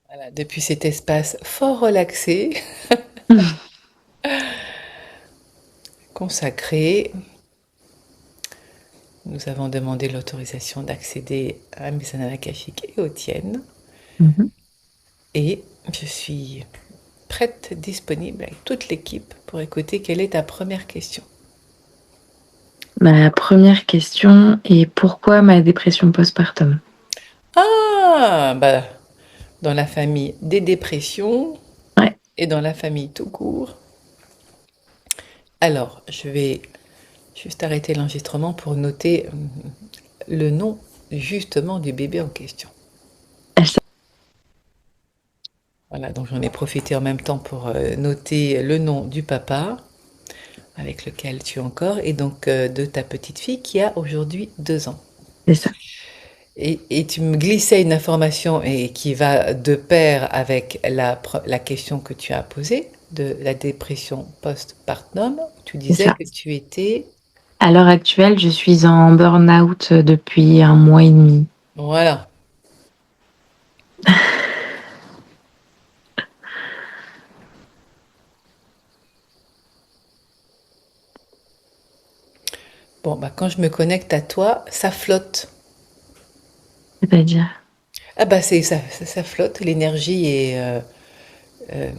Voilà, depuis cet espace fort relaxé, consacré, nous avons demandé l'autorisation d'accéder à mes annales akashiques et aux tiennes. Mhm. Et je suis prête, disponible avec toute l'équipe pour écouter quelle est ta première question. Ma première question est pourquoi ma dépression postpartum? Ah, bah, dans la famille des dépressions Ouais, et dans la famille tout court. Alors, je vais juste arrêter l'enregistrement pour noter le nom justement du bébé en question. elle s'a- Voilà, donc j'en ai profité en même temps pour noter le nom du papa avec lequel tu es encore et donc de ta petite fille qui a aujourd'hui 2 ans. c'est ça. Et tu me glissais une information et qui va de pair avec la question que tu as posée de la dépression postpartum. Tu C'est disais ça. que tu étais... À l'heure actuelle, je suis en burn-out depuis un mois et demi. Voilà. Bon, bah, quand je me connecte à toi, ça flotte. C'est-à-dire, Ah bah ça flotte, l'énergie est... euh,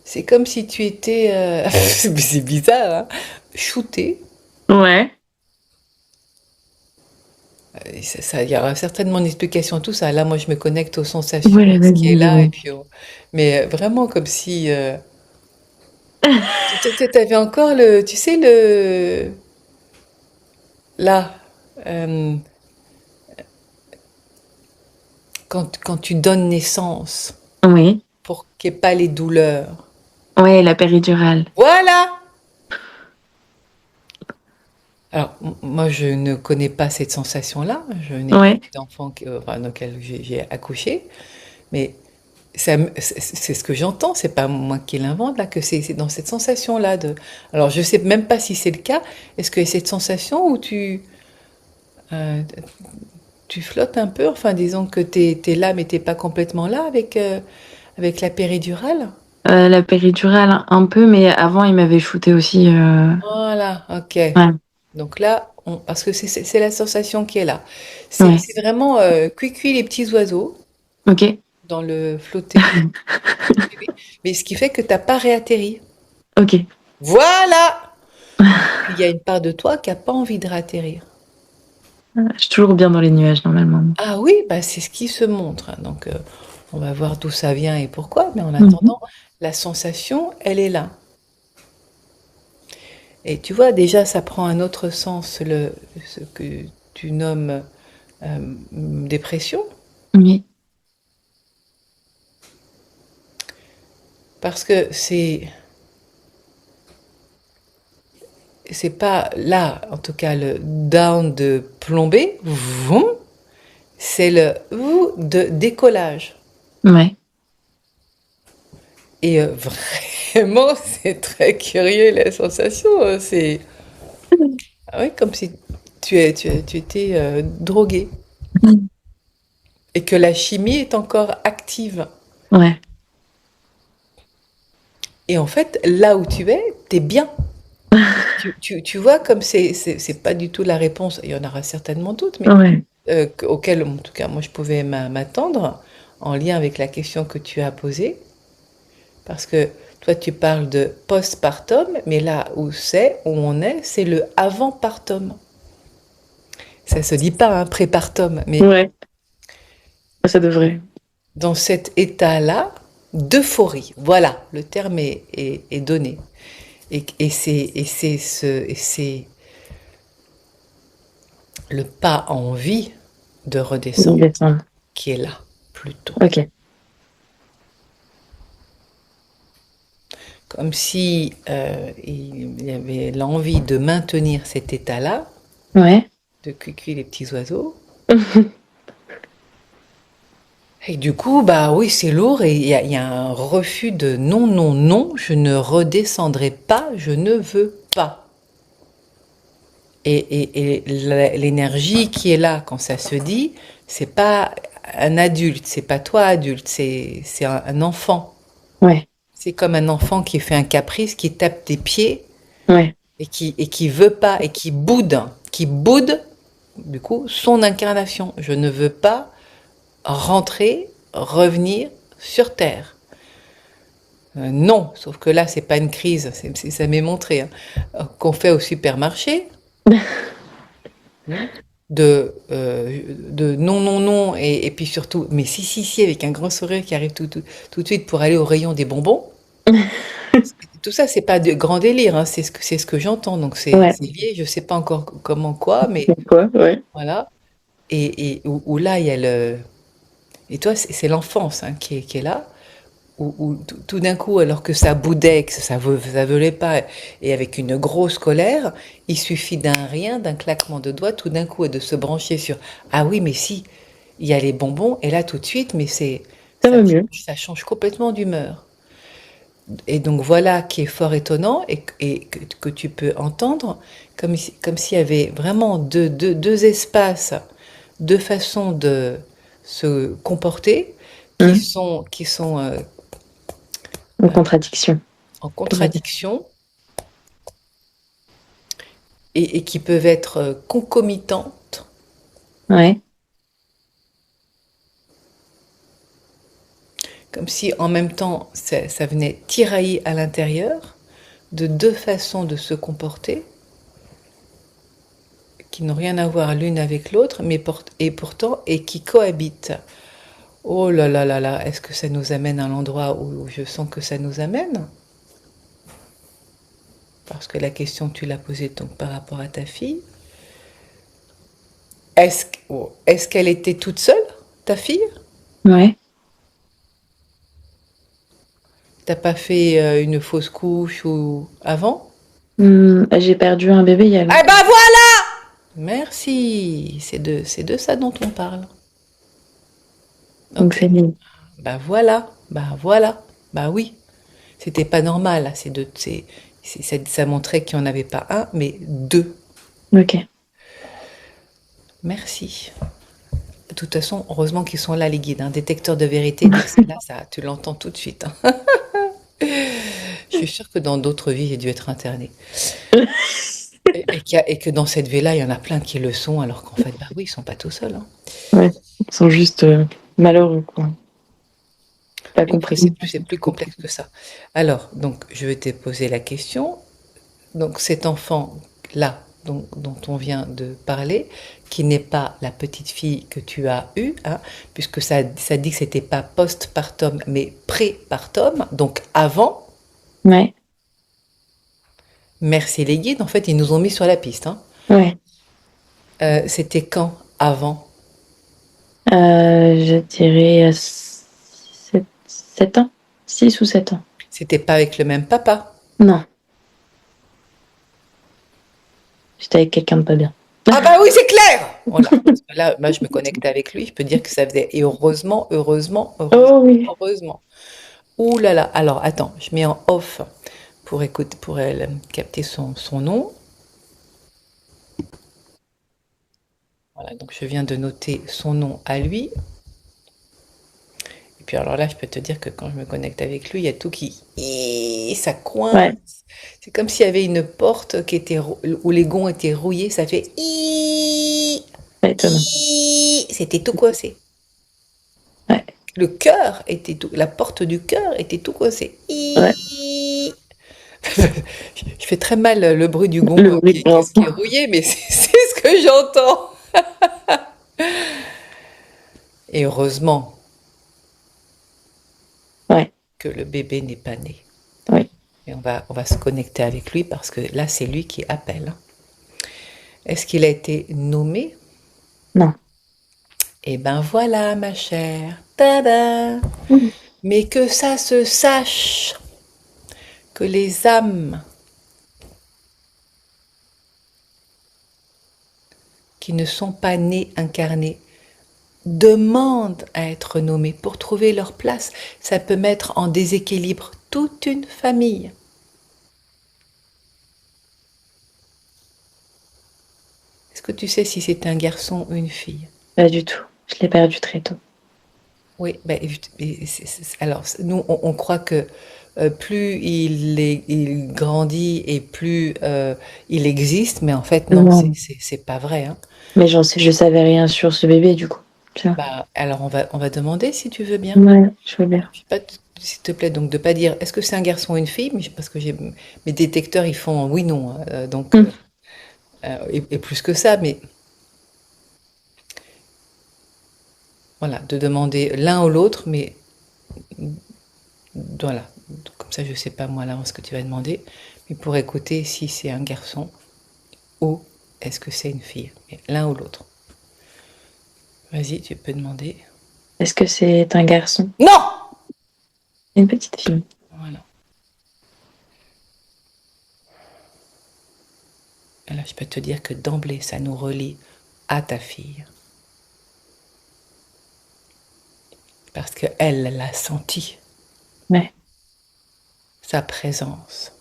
c'est comme si tu étais... c'est bizarre, hein, shooté. ouais. Et ça, il y aura certainement une explication à tout ça. Là, moi, je me connecte aux sensations, Voilà, à ce qui est vas-y, là, et dis-moi. puis mais vraiment comme si tu avais encore le, tu sais le là euh, quand tu donnes naissance Oui, pour qu'il n'y ait pas les douleurs. ouais, la péridurale. Voilà. Alors moi, je ne connais pas cette sensation-là. Je n'ai pas Ouais, eu d'enfant enfin, dans lequel j'ai accouché, mais c'est ce que j'entends, c'est pas moi qui l'invente là, que c'est dans cette sensation-là de. Alors je sais même pas si c'est le cas. Est-ce que cette sensation où euh, tu flottes un peu, enfin disons que t'es là mais t'es pas complètement là avec la péridurale? la péridurale un peu, mais avant, il m'avait shooté aussi. Voilà, ok. Ouais, Donc là, parce que c'est la sensation qui est là. C'est ouais, c'est vraiment cuicui les petits oiseaux ok, dans le flotter du bébé, mais ce qui fait que t'as pas réatterri. ok. Voilà! Puis il y a une part de toi qui a pas envie de réatterrir. Je suis toujours bien dans les nuages, normalement. Ah oui, bah c'est ce qui se montre, hein. Donc on va voir d'où ça vient et pourquoi, mais en Mhm. attendant, la sensation, elle est là. Et tu vois, déjà, ça prend un autre sens, ce que tu nommes dépression, Oui, parce que c'est pas là, en tout cas, le down de plomber, vroom, c'est le de décollage. ouais. Et vraiment, c'est très curieux la sensation. C'est ah oui, comme si tu étais drogué et que la chimie est encore active. Ouais, Et en fait, là où tu es, t'es bien. Tu vois, comme c'est pas du tout la réponse, il y en aura certainement d'autres, mais ouais. auxquelles, en tout cas, moi, je pouvais m'attendre en lien avec la question que tu as posée. Parce que toi, tu parles de postpartum, mais là où on est, c'est le avant-partum. Ça se dit pas, hein, prépartum, mais Ouais, ça devrait. dans cet état-là d'euphorie. Voilà, le terme est donné. Et c'est le pas envie de redescendre Descendre. qui est là, plutôt. Ok. Comme si il y avait l'envie de maintenir cet état-là, Ouais. de cuicui les petits oiseaux. Et du coup, bah oui, c'est lourd et il y a un refus de non, non, non, je ne redescendrai pas, je ne veux pas. Et l'énergie qui est là quand ça se dit, c'est pas un adulte, c'est pas toi adulte, c'est un enfant. Ouais, C'est comme un enfant qui fait un caprice, qui tape des pieds ouais. et qui veut pas et qui boude du coup son incarnation. Je ne veux pas rentrer, revenir sur terre. Non, sauf que là c'est pas une crise, ça m'est montré hein, qu'on fait au supermarché. Hmm. De non, non, non, et puis surtout, mais si, si, si, avec un grand sourire qui arrive tout de suite pour aller au rayon des bonbons. Tout ça, c'est pas de grand délire, hein, c'est ce que j'entends, donc Ouais. c'est lié, je sais pas encore comment quoi, mais Pourquoi? Ouais. voilà. Et où là, il y a le. Et toi, c'est l'enfance hein, qui est là, où tout d'un coup, alors que ça boudait, que ça veulait pas, et avec une grosse colère, il suffit d'un rien, d'un claquement de doigts, tout d'un coup, et de se brancher sur ah oui, mais si, il y a les bonbons, et là, tout de suite, mais Ça ça va mieux. change, ça change complètement d'humeur. Et donc voilà qui est fort étonnant et que tu peux entendre comme s'il y avait vraiment deux espaces, deux façons de se comporter Hum. qui sont Une contradiction. en On va dire. contradiction et qui peuvent être concomitantes, Ouais. comme si en même temps ça venait tirailler à l'intérieur de deux façons de se comporter qui n'ont rien à voir l'une avec l'autre, mais et pourtant et qui cohabitent. Oh là là là là, est-ce que ça nous amène à l'endroit où je sens que ça nous amène? Parce que la question tu l'as posée donc par rapport à ta fille. Est-ce qu'elle était toute seule, ta fille? Ouais. T'as pas fait une fausse couche ou avant? J'ai perdu un bébé il y a Ah longtemps. bah voilà! Merci, c'est de ça dont on parle. Donc Ok. c'est mignon. Bah voilà, bah voilà, bah oui. C'était pas normal, là. Ça montrait qu'il n'y en avait pas un, mais deux. Ok. Merci. De toute façon, heureusement qu'ils sont là, les guides. Un détecteur de vérité, dès que c'est là, ça, tu l'entends tout de suite. Hein. Je suis sûre que dans d'autres vies, j'ai dû être internée. Et que dans cette vie-là, il y en a plein qui le sont, alors qu'en fait, bah oui, ils sont pas tout seuls. Hein. Ouais. Ils sont juste malheureux, quoi. Pas Et puis, compris. c'est plus complexe que ça. Alors, donc, je vais te poser la question. Donc, cet enfant-là, dont on vient de parler, qui n'est pas la petite fille que tu as eue, hein, puisque ça dit que c'était pas postpartum, mais prépartum, donc avant. Ouais. Merci les guides, en fait, ils nous ont mis sur la piste. Hein. Ouais. C'était quand avant? Je dirais 7 ans. 6 ou 7 ans. C'était pas avec le même papa? Non. J'étais avec quelqu'un de pas bien. Ah bah oui, c'est clair! Voilà. Parce que là, moi, je me connectais avec lui, je peux dire que ça faisait. Et heureusement, heureusement, heureusement, Oh oui. heureusement. Ouh là là. Alors, attends, je mets en off pour écouter, pour elle capter son nom. Voilà, donc je viens de noter son nom à lui. Et puis alors là, je peux te dire que quand je me connecte avec lui, il y a tout ça coince. Ouais. C'est comme s'il y avait une porte où les gonds étaient rouillés, ça fait Pas étonnant. c'était tout coincé. Ouais. Le cœur était tout, la porte du cœur était tout coincé. Ouais. Je fais très mal le bruit du gond Le bruit de qui est grincement. rouillé, mais c'est ce que j'entends. Et heureusement Ouais. que le bébé n'est pas né. Oui. Et on va se connecter avec lui parce que là, c'est lui qui appelle. Est-ce qu'il a été nommé? Non. Eh ben voilà, ma chère. Tada! Mhm. Mais que ça se sache que les âmes qui ne sont pas nées incarnées demandent à être nommées pour trouver leur place. Ça peut mettre en déséquilibre toute une famille. Est-ce que tu sais si c'est un garçon ou une fille? Pas du tout. Je l'ai perdu très tôt. Oui, ben, alors, nous, on croit que plus il grandit et plus il existe, mais en fait, non, Non, c'est pas vrai, hein. mais je savais rien sur ce bébé du coup. Tiens. Bah, alors, on va demander si tu veux bien. Ouais, je veux bien. Je sais pas, s'il te plaît, donc de pas dire est-ce que c'est un garçon ou une fille, parce que mes détecteurs, ils font oui, non, hein, Hum. et plus que ça, mais voilà, de demander l'un ou l'autre, mais voilà, comme ça, je sais pas moi là ce que tu vas demander, mais pour écouter si c'est un garçon ou est-ce que c'est une fille, mais l'un ou l'autre. Vas-y, tu peux demander. Est-ce que c'est un garçon? Non! Une petite fille. Voilà. Et là, je peux te dire que d'emblée, ça nous relie à ta fille. Parce qu'elle l'a senti, Ouais. sa présence.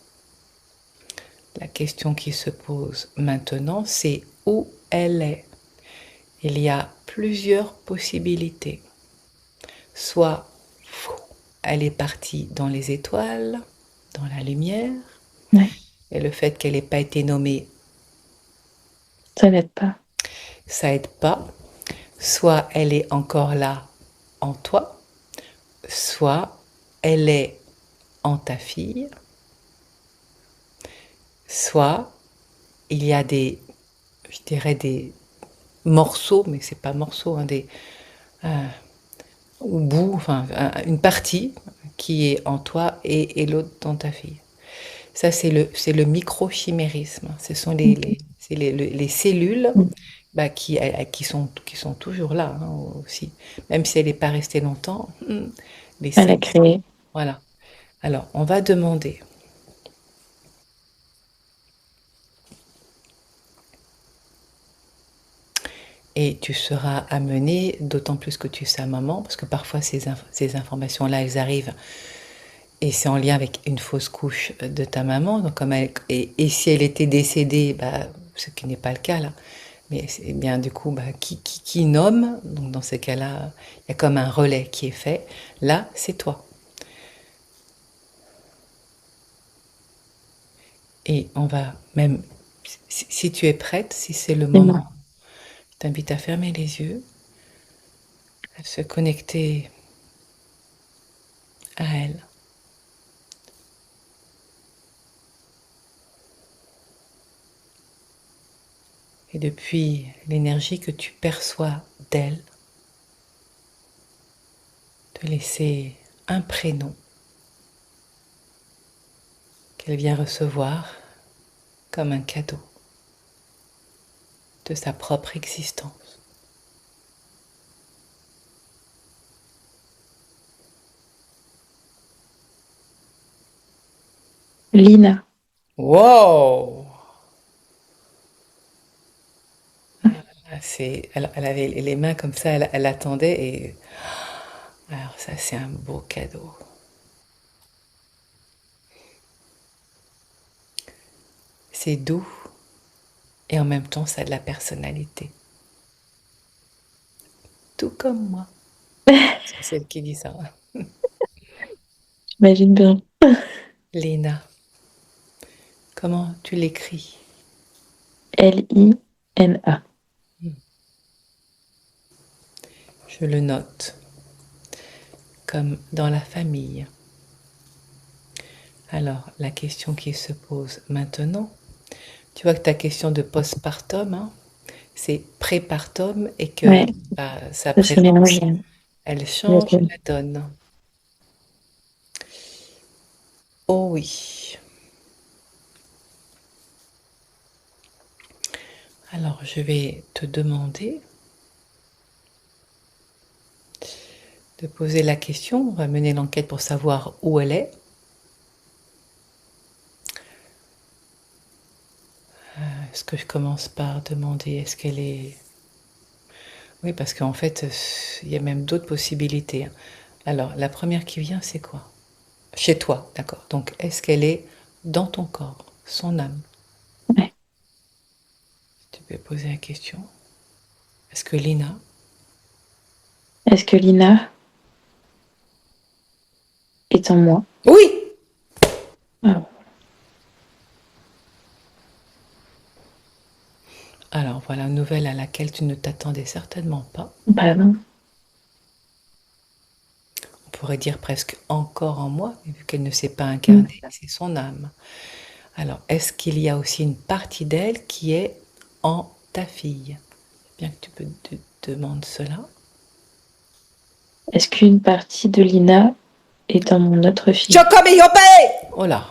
La question qui se pose maintenant, c'est où elle est. Il y a plusieurs possibilités. Soit elle est partie dans les étoiles, dans la lumière, Ouais. et le fait qu'elle n'ait pas été nommée, Ça n'aide pas. ça aide pas. Soit elle est encore là en toi, soit elle est en ta fille, soit il y a je dirais des morceaux, mais c'est pas morceaux, hein, au bout, enfin une partie qui est en toi et l'autre dans ta fille. Ça, c'est le microchimérisme. Ce sont c'est les cellules Mm. bah, qui sont toujours là hein, aussi. Même si elle n'est pas restée longtemps, les Elle a cellules. créé. Voilà. Alors, on va demander. Et tu seras amené, d'autant plus que tu es sa maman, parce que parfois ces informations-là, elles arrivent et c'est en lien avec une fausse couche de ta maman. Donc comme et si elle était décédée, bah, ce qui n'est pas le cas là, mais c'est bien du coup, bah, qui nomme, donc dans ces cas-là, il y a comme un relais qui est fait. Là, c'est toi. Et on va même, si tu es prête, si c'est le C'est moi. moment, je t'invite à fermer les yeux, à se connecter à elle. Et depuis l'énergie que tu perçois d'elle, te laisser un prénom qu'elle vient recevoir comme un cadeau de sa propre existence. Lina. Wow! Elle avait les mains comme ça, elle attendait et alors ça c'est un beau cadeau. C'est doux et en même temps ça a de la personnalité. Tout comme moi. C'est celle qui dit ça. J'imagine bien. Léna, comment tu l'écris? Lina. Je le note comme dans la famille. Alors, la question qui se pose maintenant, tu vois que ta question de postpartum, hein, c'est prépartum et que Ouais, bah, sa ça s'est présence, mélangé. elle change Exactement. la donne. Oh oui. Alors, je vais te demander de poser la question. On va mener l'enquête pour savoir où elle est. Est-ce que je commence par demander est-ce qu'elle est... Oui, parce qu'en fait, il y a même d'autres possibilités, hein. Alors, la première qui vient, c'est quoi? Chez toi, d'accord. Donc, est-ce qu'elle est dans ton corps, son âme? Ouais. Tu peux poser la question. Est-ce que Lina, Est-ce que Lina est en moi. Oui! Ah, Alors voilà une nouvelle à laquelle tu ne t'attendais certainement pas. bah non. On pourrait dire presque encore en moi, mais vu qu'elle ne s'est pas Mm. incarnée, c'est son âme. Alors, est-ce qu'il y a aussi une partie d'elle qui est en ta fille? Bien que tu te demandes cela. Est-ce qu'une partie de Lina est dans mon autre fille? Oh là!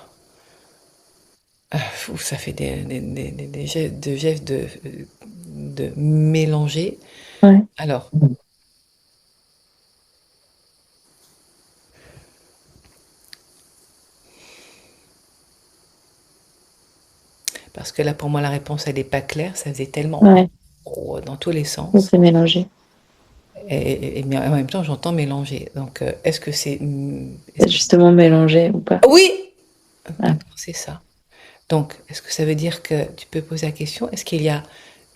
Ça fait des gestes de mélanger. Ouais. Alors, parce que là, pour moi, la réponse, elle n'est pas claire. Ça faisait tellement Ouais, dans tous les on sens. s'est mélangé. Mais en même temps, j'entends mélanger. Donc, est-ce que c'est... C'est justement mélangé ou pas? Oui! Ah. D'accord, c'est ça. Donc, est-ce que ça veut dire que tu peux poser la question, est-ce qu'il y a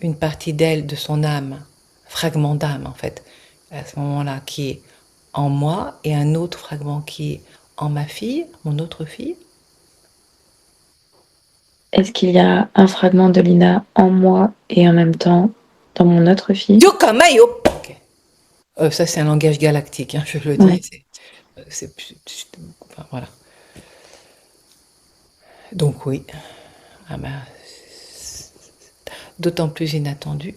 une partie d'elle, de son âme, fragment d'âme en fait, à ce moment-là, qui est en moi et un autre fragment qui est en ma fille, mon autre fille? Est-ce qu'il y a un fragment de Lina en moi et en même temps dans mon autre fille? Yukamayo! Ok. Ça, c'est un langage galactique, hein, je le dis. Ouais. Enfin, voilà. Donc oui, ah ben, d'autant plus inattendu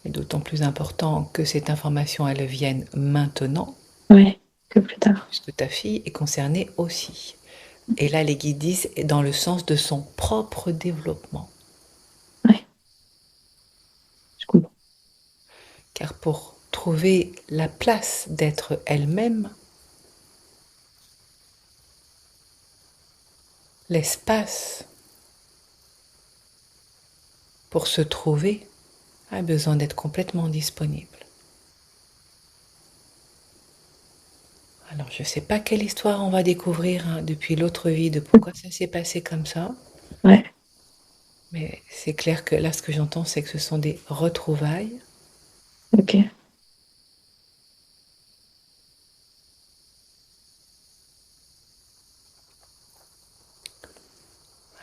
et d'autant plus important que cette information, elle vienne maintenant, Ouais, que plus tard. puisque ta fille est concernée aussi. Et là, les guides disent dans le sens de son propre développement. Ouais, je comprends. Car pour trouver la place d'être elle-même, l'espace pour se trouver a besoin d'être complètement disponible. Alors, je ne sais pas quelle histoire on va découvrir depuis l'autre vie de pourquoi ça s'est passé comme ça, Ouais, mais c'est clair que là, ce que j'entends, c'est que ce sont des retrouvailles. ok.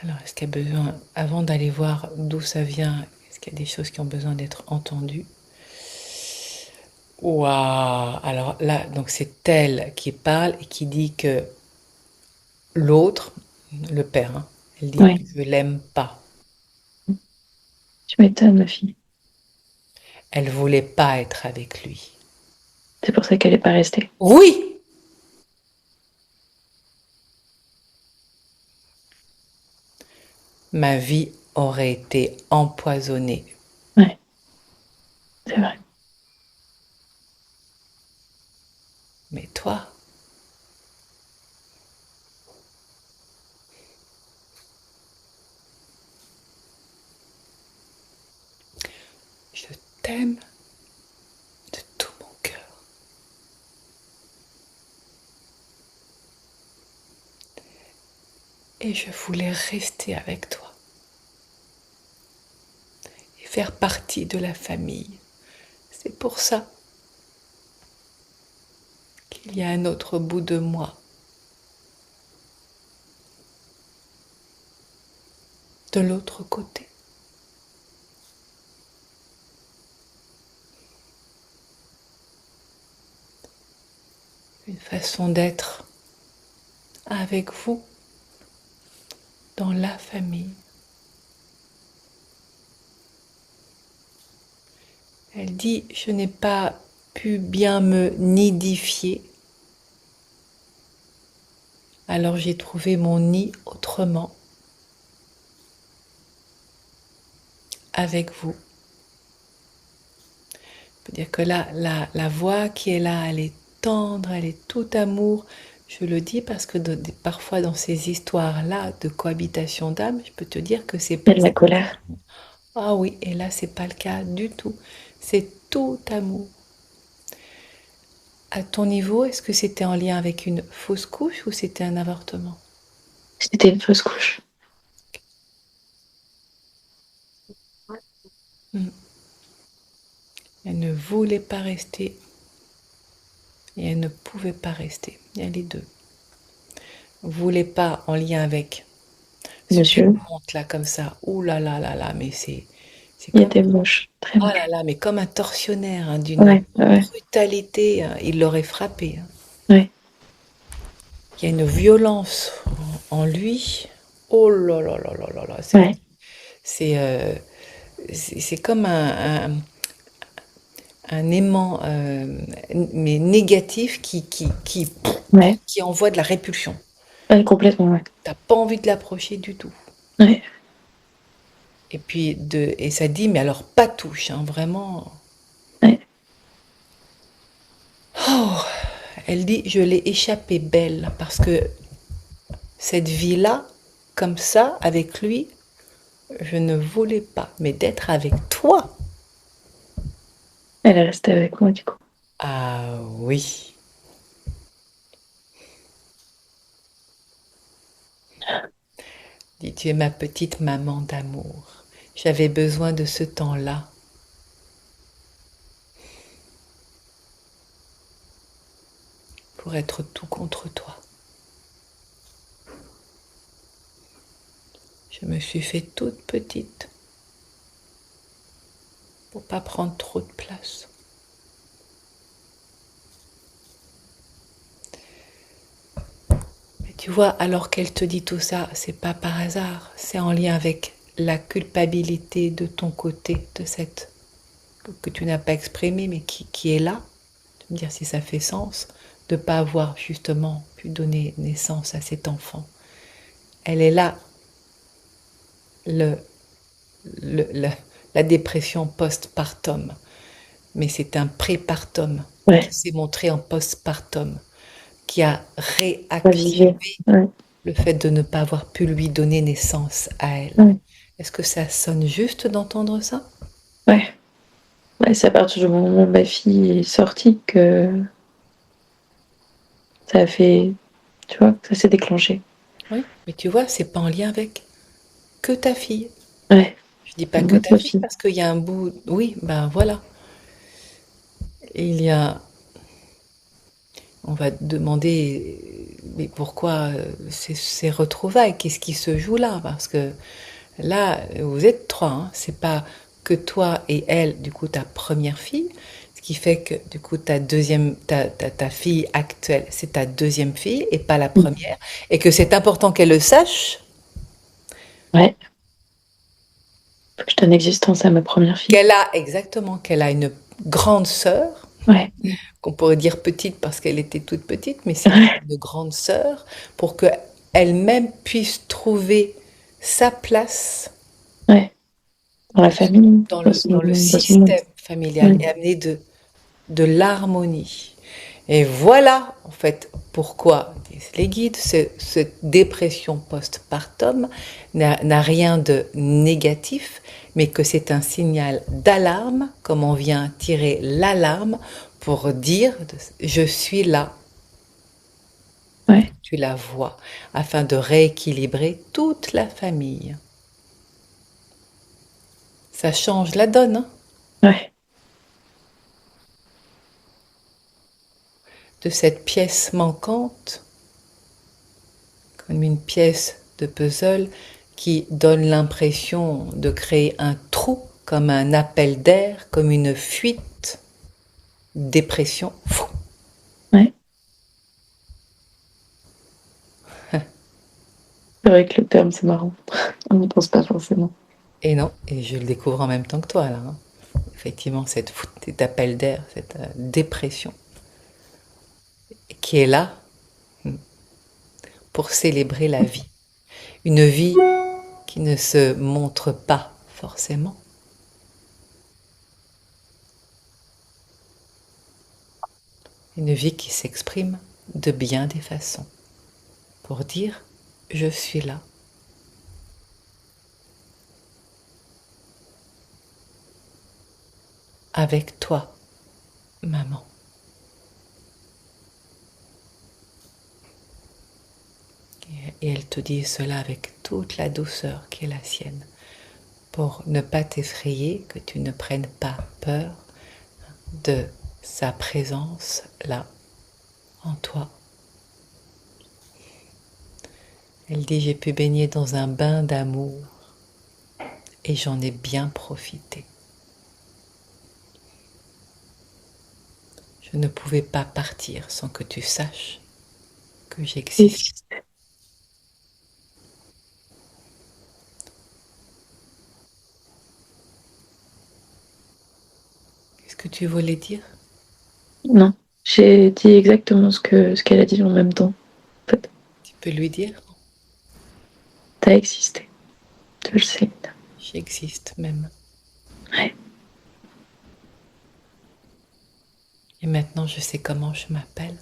Alors, est-ce qu'il y a besoin, avant d'aller voir d'où ça vient, est-ce qu'il y a des choses qui ont besoin d'être entendues? Waouh! Alors là, donc c'est elle qui parle et qui dit que l'autre, le père, hein, elle dit Ouais, je l'aime pas. tu m'étonnes, ma fille. Elle voulait pas être avec lui. C'est pour ça qu'elle est pas restée. Oui! Ma vie aurait été empoisonnée. Ouais, c'est vrai. Mais toi, je t'aime de tout mon cœur. Et je voulais rester avec toi et faire partie de la famille. C'est pour ça qu'il y a un autre bout de moi, de l'autre côté. Une façon d'être avec vous dans la famille. Elle dit, je n'ai pas pu bien me nidifier, alors j'ai trouvé mon nid autrement, avec vous. Je peux dire que là, la voix qui est là, elle est tendre, elle est tout amour. Je le dis parce que parfois dans ces histoires-là de cohabitation d'âme, je peux te dire que c'est Il y a de la colère. ah oui, et là c'est pas le cas du tout. C'est tout amour. À ton niveau, est-ce que c'était en lien avec une fausse couche ou c'était un avortement? C'était une fausse couche. Elle ne voulait pas rester Et elle ne pouvait pas rester. Il y a les deux. Vous voulez pas en lien avec ce qui Monsieur, monte là comme ça. Ouh là là là là, mais c'est il comme était moche, très ah là moche. là, mais comme un tortionnaire, hein, d'une Ouais, ouais, brutalité, hein, il l'aurait frappé, hein. ouais, Il y a une violence en lui. Oh là là là là là là, ouais, c'est, euh, c'est comme un aimant, mais négatif ouais, qui envoie de la répulsion. ouais, complètement, ouais. T'as pas envie de l'approcher du tout. Ouais, Et ça dit, mais alors pas touche, hein, vraiment. ouais, Oh, elle dit, je l'ai échappé belle parce que cette vie-là, comme ça, avec lui, je ne voulais pas. Mais d'être avec toi, elle est restée avec moi, du coup. ah oui. Dit, tu es ma petite maman d'amour. J'avais besoin de ce temps-là pour être tout contre toi. Je me suis fait toute petite pour pas prendre trop de place. Mais tu vois, alors qu'elle te dit tout ça, c'est pas par hasard, c'est en lien avec la culpabilité de ton côté, de cette que tu n'as pas exprimée, mais qui est là. Tu me dire si ça fait sens de ne pas avoir justement pu donner naissance à cet enfant. Elle est là, le, le- la dépression postpartum, mais c'est un prépartum qui Ouais, s'est montré en postpartum, qui a Olivier. réactivé Ouais, le fait de ne pas avoir pu lui donner naissance à elle. ouais, Est-ce que ça sonne juste d'entendre ça? ouais. Ouais, c'est à partir du moment où ma fille est sortie que ça a fait, tu vois, que ça s'est déclenché. Oui, mais tu vois, c'est pas en lien avec que ta fille. Ouais, Je dis pas que moi, ta ma fille fille. parce qu'il y a un bout. Oui, ben voilà. Il y a. On va te demander, mais pourquoi ces retrouvailles? Qu'est-ce qui se joue là? Parce que là, vous êtes trois, hein. C'est pas que toi et elle, du coup, ta première fille. Ce qui fait que, du coup, ta fille actuelle, c'est ta deuxième fille et pas la Mmh. première. Et que c'est important qu'elle le sache, Ouais, faut que je donne existence à ma première fille. qu'elle a une grande sœur, Ouais, qu'on pourrait dire petite parce qu'elle était toute petite, mais c'est ouais, une grande sœur, pour qu'elle-même puisse trouver sa place ouais. Dans la famille, dans le dans ce monde. système familial Ouais, et amener de l'harmonie. Et voilà, en fait, pourquoi disent les guides, cette dépression postpartum n'a rien de négatif, mais que c'est un signal d'alarme, comme on vient tirer l'alarme pour dire je suis là, ouais, tu la vois, afin de rééquilibrer toute la famille. Ça change la donne, hein, ouais, de cette pièce manquante, comme une pièce de puzzle qui donne l'impression de créer un trou, comme un appel d'air, comme une fuite, dépression. ouais. C'est vrai que le terme, c'est marrant. On n'y pense pas forcément. Et non, et je le découvre en même temps que toi là, hein. Effectivement, cet appel d'air, cette dépression qui est là pour célébrer la vie. Une vie qui ne se montre pas forcément. Une vie qui s'exprime de bien des façons pour dire je suis là avec toi, maman. Et elle te dit cela avec toute la douceur qui est la sienne, pour ne pas t'effrayer, que tu ne prennes pas peur de sa présence là, en toi. Elle dit, j'ai pu baigner dans un bain d'amour et j'en ai bien profité. Je ne pouvais pas partir sans que tu saches que j'existe. Existe. Qu'est-ce que tu voulais dire? Non, j'ai dit exactement ce qu'elle a dit en même temps. En fait, Tu peux lui dire? t'as existé. Je le sais. J'existe même. Ouais. Et maintenant, je sais comment je m'appelle.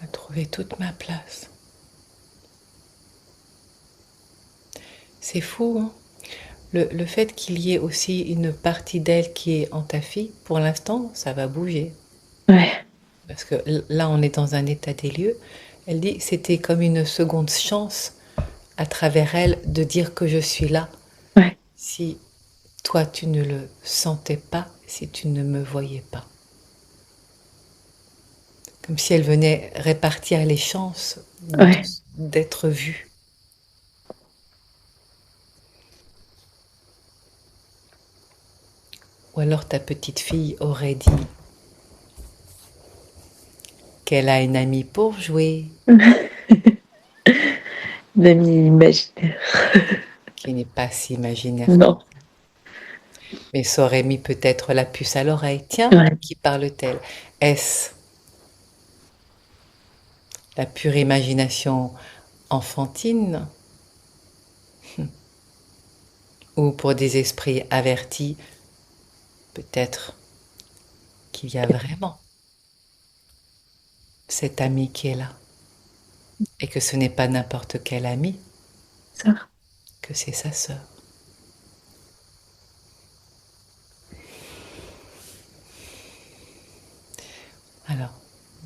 À trouver toute ma place. C'est fou, hein? Le fait qu'il y ait aussi une partie d'elle qui est en ta fille, pour l'instant, ça va bouger. Ouais. Parce que là, on est dans un état des lieux. Elle dit, c'était comme une seconde chance à travers elle de dire que je suis là. Ouais. Si toi, tu ne le sentais pas, si tu ne me voyais pas. Comme si elle venait répartir les chances Ouais. d'être vue. Ou alors ta petite fille aurait dit qu'elle a une amie pour jouer, D'amis imaginaires. qui n'est pas si imaginaire. Non. Mais ça aurait mis peut-être la puce à l'oreille. Tiens, à Ouais. qui parle-t-elle? Est-ce la pure imagination enfantine ou pour des esprits avertis, peut-être qu'il y a vraiment cet ami qui est là et que ce n'est pas n'importe quel ami, Ça. que c'est sa sœur. Alors,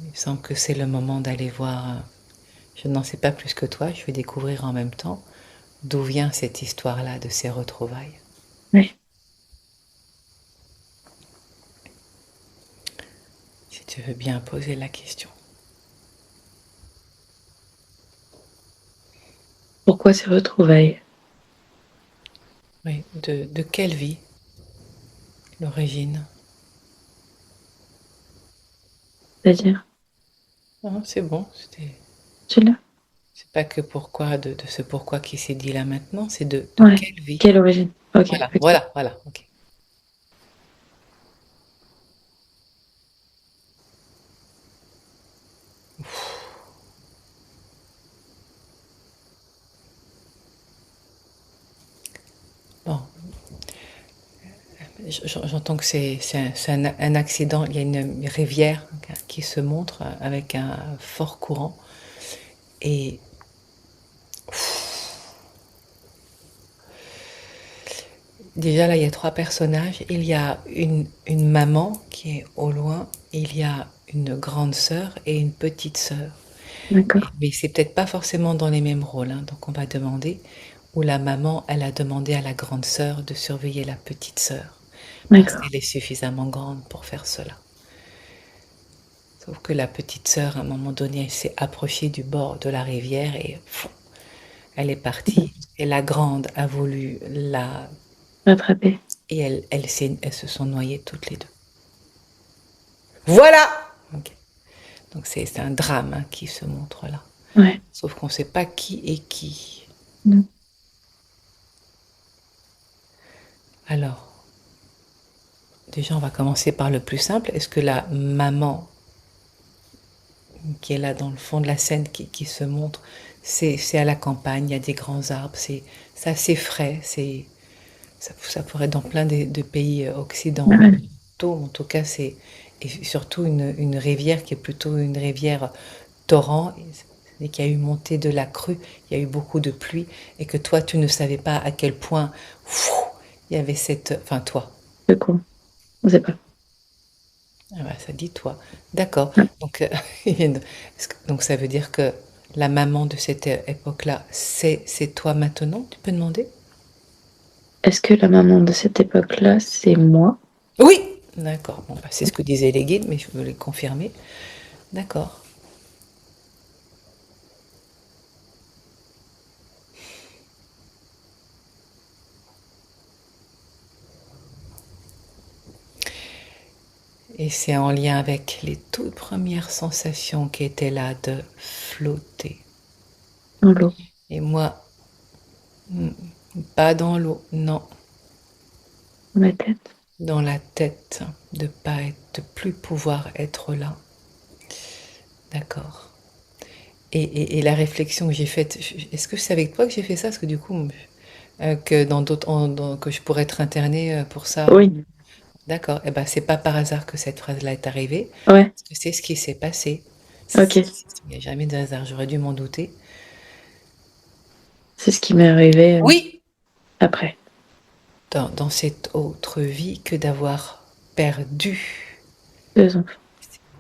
il me semble que c'est le moment d'aller voir. Je n'en sais pas plus que toi, je vais découvrir en même temps d'où vient cette histoire-là de ces retrouvailles. Ouais. Si tu veux bien poser la question. Pourquoi ces retrouvailles? Oui, de quelle vie l'origine? C'est-à-dire, Non, c'est bon, tu l'as? c'est pas que pourquoi, de ce pourquoi qui s'est dit là maintenant, c'est de Ouais. quelle vie? Quelle origine? Ok. Voilà, Ok. voilà, voilà, ok. Bon, j'entends que c'est un accident, il y a une rivière qui se montre avec un fort courant et déjà là il y a trois personnages, il y a une maman qui est au loin, il y a une grande sœur et une petite sœur. D'accord. Mais c'est peut-être pas forcément dans les mêmes rôles, hein, donc on va demander, où la maman, elle a demandé à la grande sœur de surveiller la petite sœur, parce D'accord. qu'elle est suffisamment grande pour faire cela. Sauf que la petite sœur, à un moment donné, elle s'est approchée du bord de la rivière et pff, elle est partie. Et la grande a voulu la... Rattraper. Et elles se sont noyées toutes les deux. Voilà. Ok. Donc c'est un drame hein, qui se montre là. Ouais. Sauf qu'on ne sait pas qui est qui. Non. Alors, déjà, on va commencer par le plus simple. Est-ce que la maman qui est là dans le fond de la scène qui se montre, c'est à la campagne, il y a des grands arbres, c'est assez frais, ça pourrait être dans plein de pays Ouais. occidentaux, en tout cas, et surtout une rivière qui est plutôt une rivière torrent, et qu'il y a eu montée de la crue, il y a eu beaucoup de pluie, et que toi, tu ne savais pas à quel point il y avait cette... Enfin, toi. De quoi? On sait pas. Ah bah, ça dit toi. D'accord. Ouais. Donc, donc ça veut dire que la maman de cette époque-là, c'est toi maintenant, tu peux demander? Est-ce que la maman de cette époque-là, c'est moi? Oui! D'accord. Bon, bah, c'est ce que disaient les guides, mais je voulais confirmer. D'accord. Et c'est en lien avec les toutes premières sensations qui étaient là de flotter. Dans l'eau. Et moi, hmm, pas dans l'eau, non, Dans ma tête. dans la tête, de pas être, de plus pouvoir être là. D'accord. Et la réflexion que j'ai faite, est-ce que c'est avec toi que j'ai fait ça? Parce que du coup, que dans d'autres, que je pourrais être internée pour ça. Oui. D'accord. Eh ben, c'est pas par hasard que cette phrase-là est arrivée, Ouais. parce que c'est ce qui s'est passé. Ok. Il n'y a jamais de hasard. J'aurais dû m'en douter. C'est ce qui m'est arrivé Oui. après. Dans cette autre vie que d'avoir perdu 2 enfants.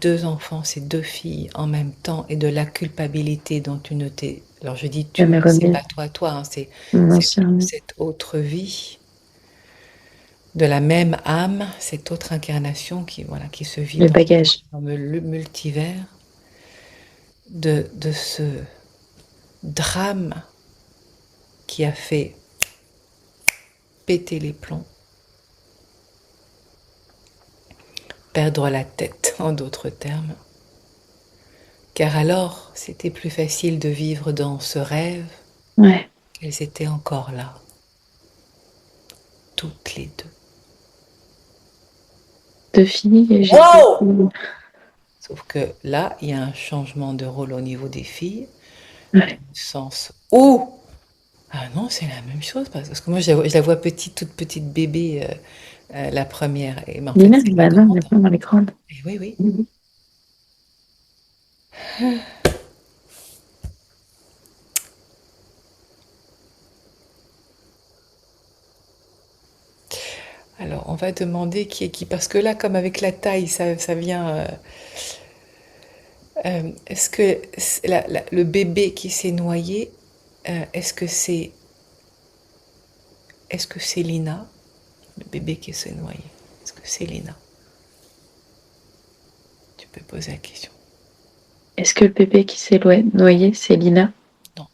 deux enfants, ces deux filles en même temps, et de la culpabilité dont tu ne t'es... Alors je dis Jamais tu, c'est remise. pas toi, hein, Mon c'est ancien. cette autre vie de la même âme, cette autre incarnation qui, voilà, qui se vit Le bagage. dans le multivers, de ce drame qui a fait péter les plombs, perdre la tête en d'autres termes. Car alors, c'était plus facile de vivre dans ce rêve Ouais. qu'elles étaient encore là, toutes les deux. 2 filles et j'ai deux Wow! filles. Sauf que là, il y a un changement de rôle au niveau des filles, dans Ouais. le sens où... Ah non, c'est la même chose, parce que moi, je la vois petite, toute petite bébé, la première, mais en fait, Lina, c'est la bah non, grande. maintenant elle est grande. Et oui, oui. Alors, on va demander qui est qui, parce que là, comme avec la taille, ça vient... est-ce que le bébé qui s'est noyé, est-ce que c'est Lina? Le bébé qui s'est noyé. Est-ce que c'est Lina? Tu peux poser la question. Est-ce que le bébé qui s'est noyé, c'est Lina? Non.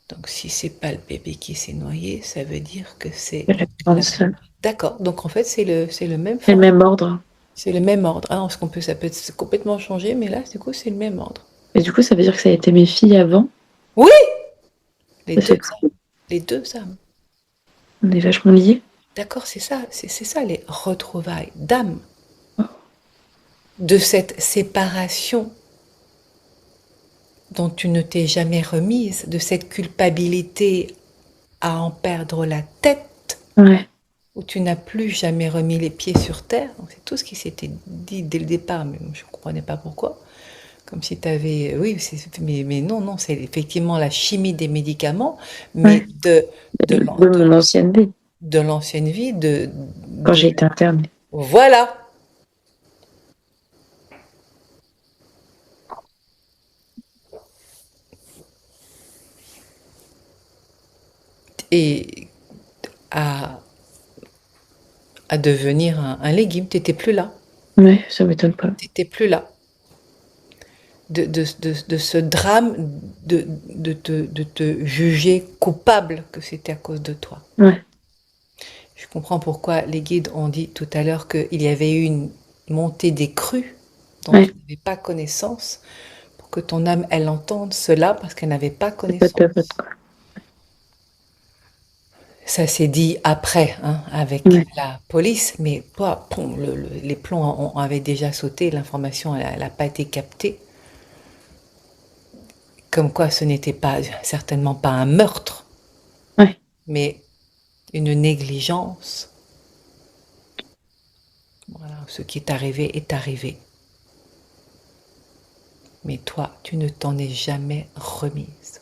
Donc si c'est pas le bébé qui s'est noyé, ça veut dire que c'est C'est la grande la... sœur. D'accord. Donc en fait, c'est le même C'est le forme. même ordre. C'est le même ordre. Ah, parce qu'on peut, ça peut être complètement changé, mais là, du coup, c'est le même ordre. Et du coup, ça veut dire que ça a été mes filles avant. Oui! Les Ça deux fait âmes. que Les deux âmes. on est vachement liés. D'accord, c'est ça. C'est ça les retrouvailles d'âmes. Oh, De cette séparation dont tu ne t'es jamais remise, de cette culpabilité à en perdre la tête, ouais. où tu n'as plus jamais remis les pieds sur terre. Donc, c'est tout ce qui s'était dit dès le départ, mais je ne comprenais pas pourquoi. Comme si tu avais... Oui, mais non, non, c'est effectivement la chimie des médicaments, mais Ouais. De de, mon ancienne vie, de l'ancienne vie, quand j'ai été internée. Voilà. Et à, à devenir un légume, tu n'étais plus là. Ouais, ça m'étonne pas. Tu n'étais plus là. De ce drame de te juger coupable que c'était à cause de toi. Ouais, Je comprends pourquoi les guides ont dit tout à l'heure qu'il y avait eu une montée des crues dont tu ouais, n'avais pas connaissance, pour que ton âme, elle entende cela parce qu'elle n'avait pas c'est pas de votre connaissance. quoi. Ça s'est dit après, hein, avec Ouais, la police, mais les plombs avaient déjà sauté, l'information, elle n'a pas été captée. Comme quoi ce n'était pas, certainement pas un meurtre, ouais. mais une négligence. Voilà, ce qui est arrivé est arrivé. Mais toi, tu ne t'en es jamais remise.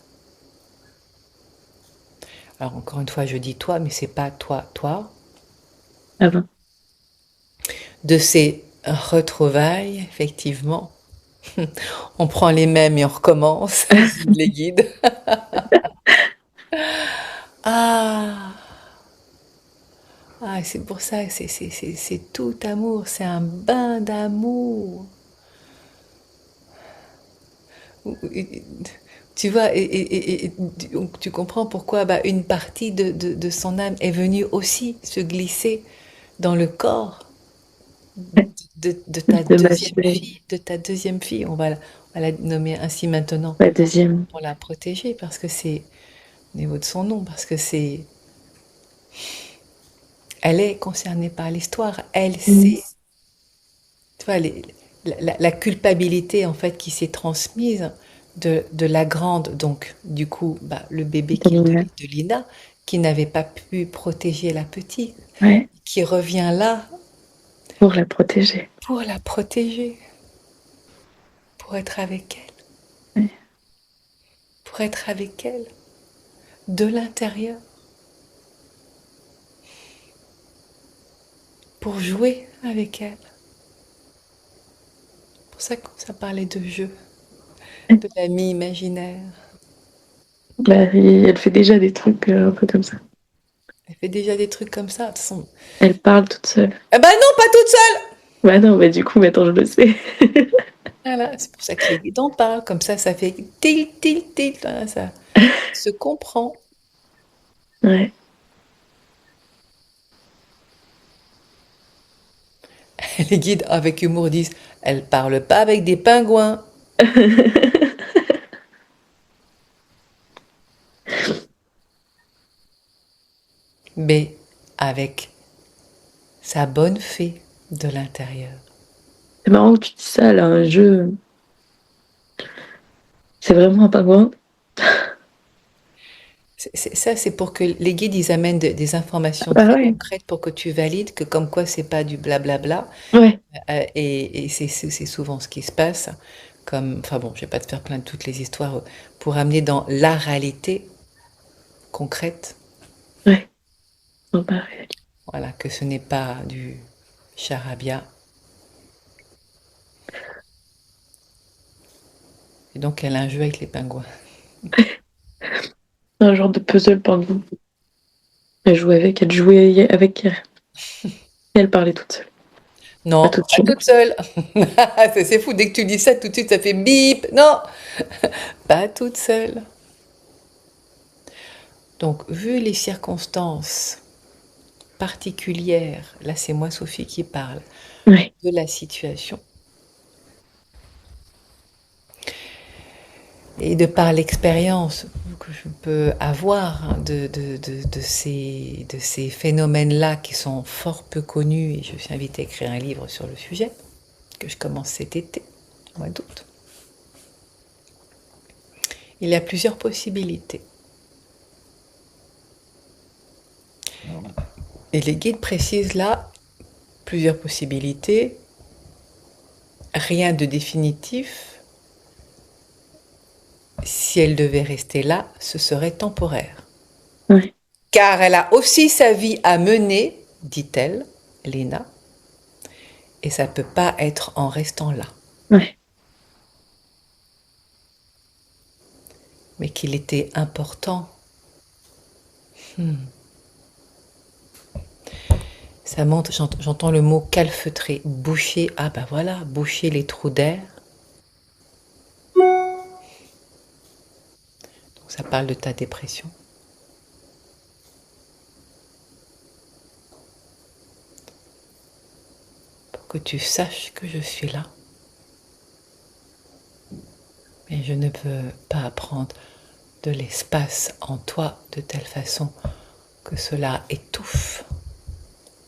Alors encore une fois, je dis toi, mais c'est pas toi. Avant. De ces retrouvailles, effectivement, on prend les mêmes et on recommence, les guides. Ah, Ah, c'est pour ça, c'est tout amour, c'est un bain d'amour. Tu vois, donc tu comprends pourquoi bah, une partie de son âme est venue aussi se glisser dans le corps de ta De ma deuxième chérie. fille, de ta deuxième fille. On va la nommer ainsi maintenant La deuxième. pour la protéger parce que c'est au niveau de son nom, parce que c'est, elle est concernée par l'histoire, elle Mm. sait, tu vois, la culpabilité en fait qui s'est transmise de la grande, donc du coup, bah, le bébé qui est Domina. de Lina, qui n'avait pas pu protéger la petite, Ouais, qui revient là pour la protéger. pour la protéger, pour être avec elle, Ouais. pour être avec elle, de l'intérieur, pour jouer avec elle. C'est pour ça que ça parlait de jeu, de l'ami imaginaire. Bah, et elle fait déjà des trucs un peu comme ça. Elle fait déjà des trucs comme ça. De toute façon. Elle parle toute seule. Eh ben non, pas toute seule. Bah non, bah du coup, maintenant je le sais. Voilà, c'est pour ça que les guides en parlent. Comme ça fait til, til, til. Voilà, ça se comprend. Ouais. Les guides, avec humour, disent, elle parle pas avec des pingouins, mais avec sa bonne fée de l'intérieur. C'est marrant que tu dis ça, là, un jeu. C'est vraiment un pingouin. Ça, c'est pour que les guides, ils amènent des informations Bah très ouais. concrètes pour que tu valides que comme quoi c'est pas du blablabla. Ouais. Et c'est souvent ce qui se passe. Comme, enfin bon, je vais pas te faire plein de toutes les histoires pour amener dans la réalité concrète. Ouais. Non, pareil. Voilà, que ce n'est pas du charabia. Et donc, elle a un jeu avec les pingouins. Un genre de puzzle pingouin. Elle jouait avec hier. Et elle parlait toute seule. Pas Non, toute pas seule. toute seule. C'est fou, dès que tu dis ça, tout de suite, ça fait bip. Non, pas toute seule. Donc, vu les circonstances particulières, là c'est moi Sophie qui parle, Ouais. de la situation, et de par l'expérience que je peux avoir hein, de ces phénomènes-là qui sont fort peu connus, et je suis invitée à écrire un livre sur le sujet, que je commence cet été, au mois d'août. Il y a plusieurs possibilités. Et les guides précisent là plusieurs possibilités, rien de définitif. Si elle devait rester là, ce serait temporaire. Ouais. Car elle a aussi sa vie à mener, dit-elle, Léna, et ça ne peut pas être en restant là. Ouais. Mais qu'il était important. Ça monte, j'entends le mot calfeutrer, boucher, ah ben voilà, boucher les trous d'air. Donc ça parle de ta dépression. Pour que tu saches que je suis là. Mais je ne veux pas prendre de l'espace en toi de telle façon que cela étouffe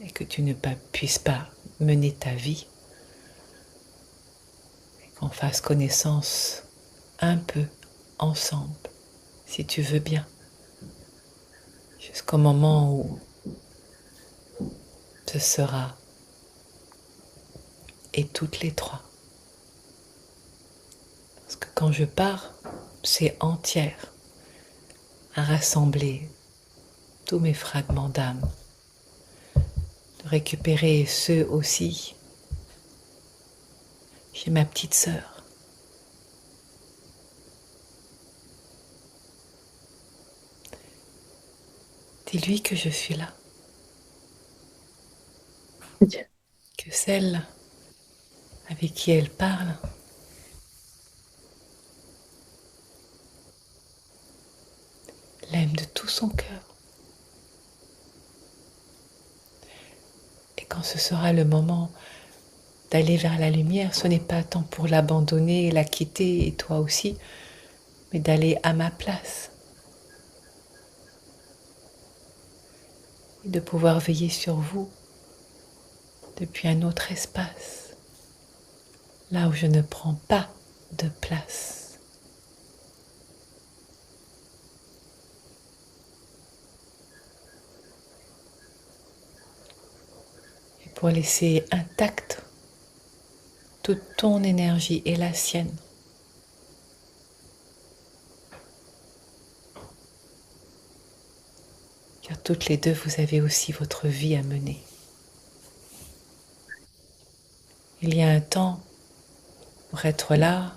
et que tu ne puisses pas mener ta vie et qu'on fasse connaissance un peu ensemble, si tu veux bien, jusqu'au moment où ce sera et toutes les trois. Parce que quand je pars, c'est entière à rassembler tous mes fragments d'âme, de récupérer ceux aussi chez ma petite sœur. Dis-lui que je suis là. Ok. que celle avec qui elle parle l'aime de tout son cœur. Et quand ce sera le moment d'aller vers la lumière, ce n'est pas tant pour l'abandonner, la quitter, et toi aussi, mais d'aller à ma place. Et de pouvoir veiller sur vous depuis un autre espace, là où je ne prends pas de place. Et pour laisser intacte toute ton énergie et la sienne. Car toutes les deux, vous avez aussi votre vie à mener. Il y a un temps pour être là,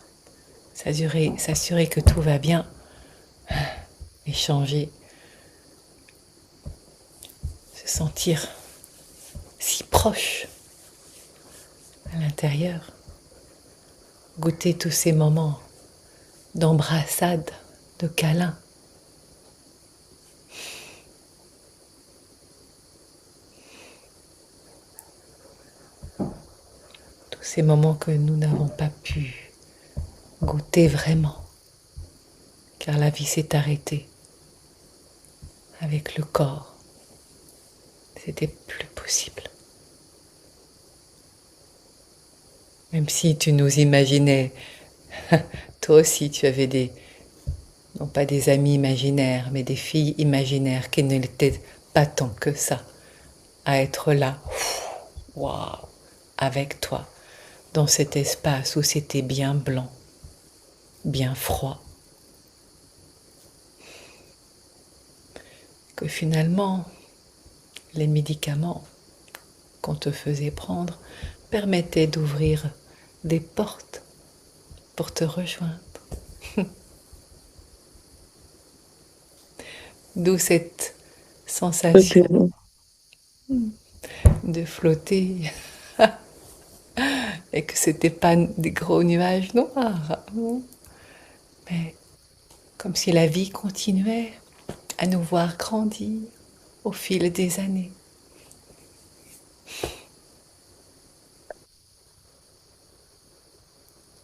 s'assurer que tout va bien, échanger, se sentir si proche à l'intérieur, goûter tous ces moments d'embrassade, de câlin. Tous ces moments que nous n'avons pas pu goûter vraiment, car la vie s'est arrêtée avec le corps. C'était plus possible. Même si tu nous imaginais, toi aussi tu avais non pas des amis imaginaires, mais des filles imaginaires qui ne l'étaient pas tant que ça, à être là, waouh, avec toi, dans cet espace où c'était bien blanc, bien froid. Que finalement, les médicaments qu'on te faisait prendre permettaient d'ouvrir des portes pour te rejoindre. D'où cette sensation Ok. de flotter et que c'était pas des gros nuages noirs, mais comme si la vie continuait à nous voir grandir au fil des années.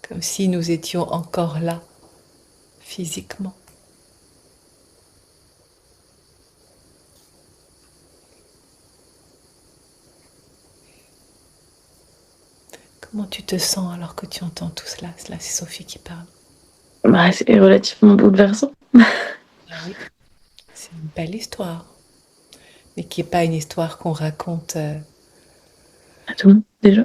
Comme si nous étions encore là, physiquement. Comment tu te sens alors que tu entends tout cela? Là, c'est Sophie qui parle. Bah, c'est relativement bouleversant. Ah oui, c'est une belle histoire, mais qui n'est pas une histoire qu'on raconte À tout le monde, déjà.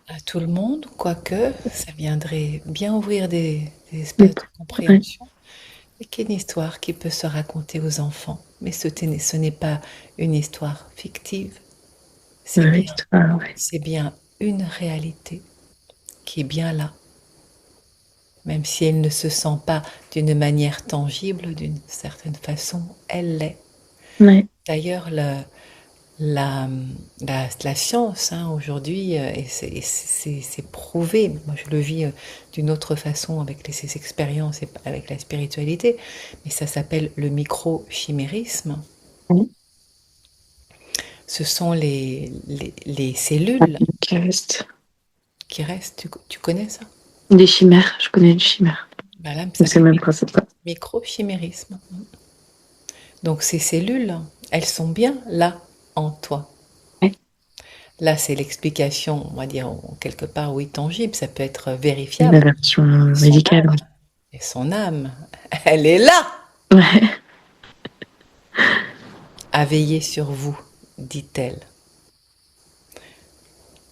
à tout le monde, quoique ça viendrait bien ouvrir des Mais espaces de ouais, compréhension, et qui est une histoire qui peut se raconter aux enfants. Mais ce n'est pas une histoire fictive, c'est ouais, bien, ouais. c'est bien une réalité qui est bien là, même si elle ne se sent pas d'une manière tangible, d'une certaine façon, elle l'est. Ouais. D'ailleurs, la, la science hein, aujourd'hui, et c'est prouvé, moi je le vis d'une autre façon avec ces expériences et avec la spiritualité, mais ça s'appelle le microchimérisme. Ouais. Ce sont les cellules Qui reste. qui restent, tu connais ça? Des chimères, je connais une chimère. Ben là, ça Mais c'est s'appelle le même principe. microchimérisme. Donc ces cellules, elles sont bien là en toi. Ouais. Là, c'est l'explication, on va dire, quelque part, oui, tangible, ça peut être La vérifiable. version Et son médicale. âme, et son âme, elle est là Ouais. à veiller sur vous, dit-elle,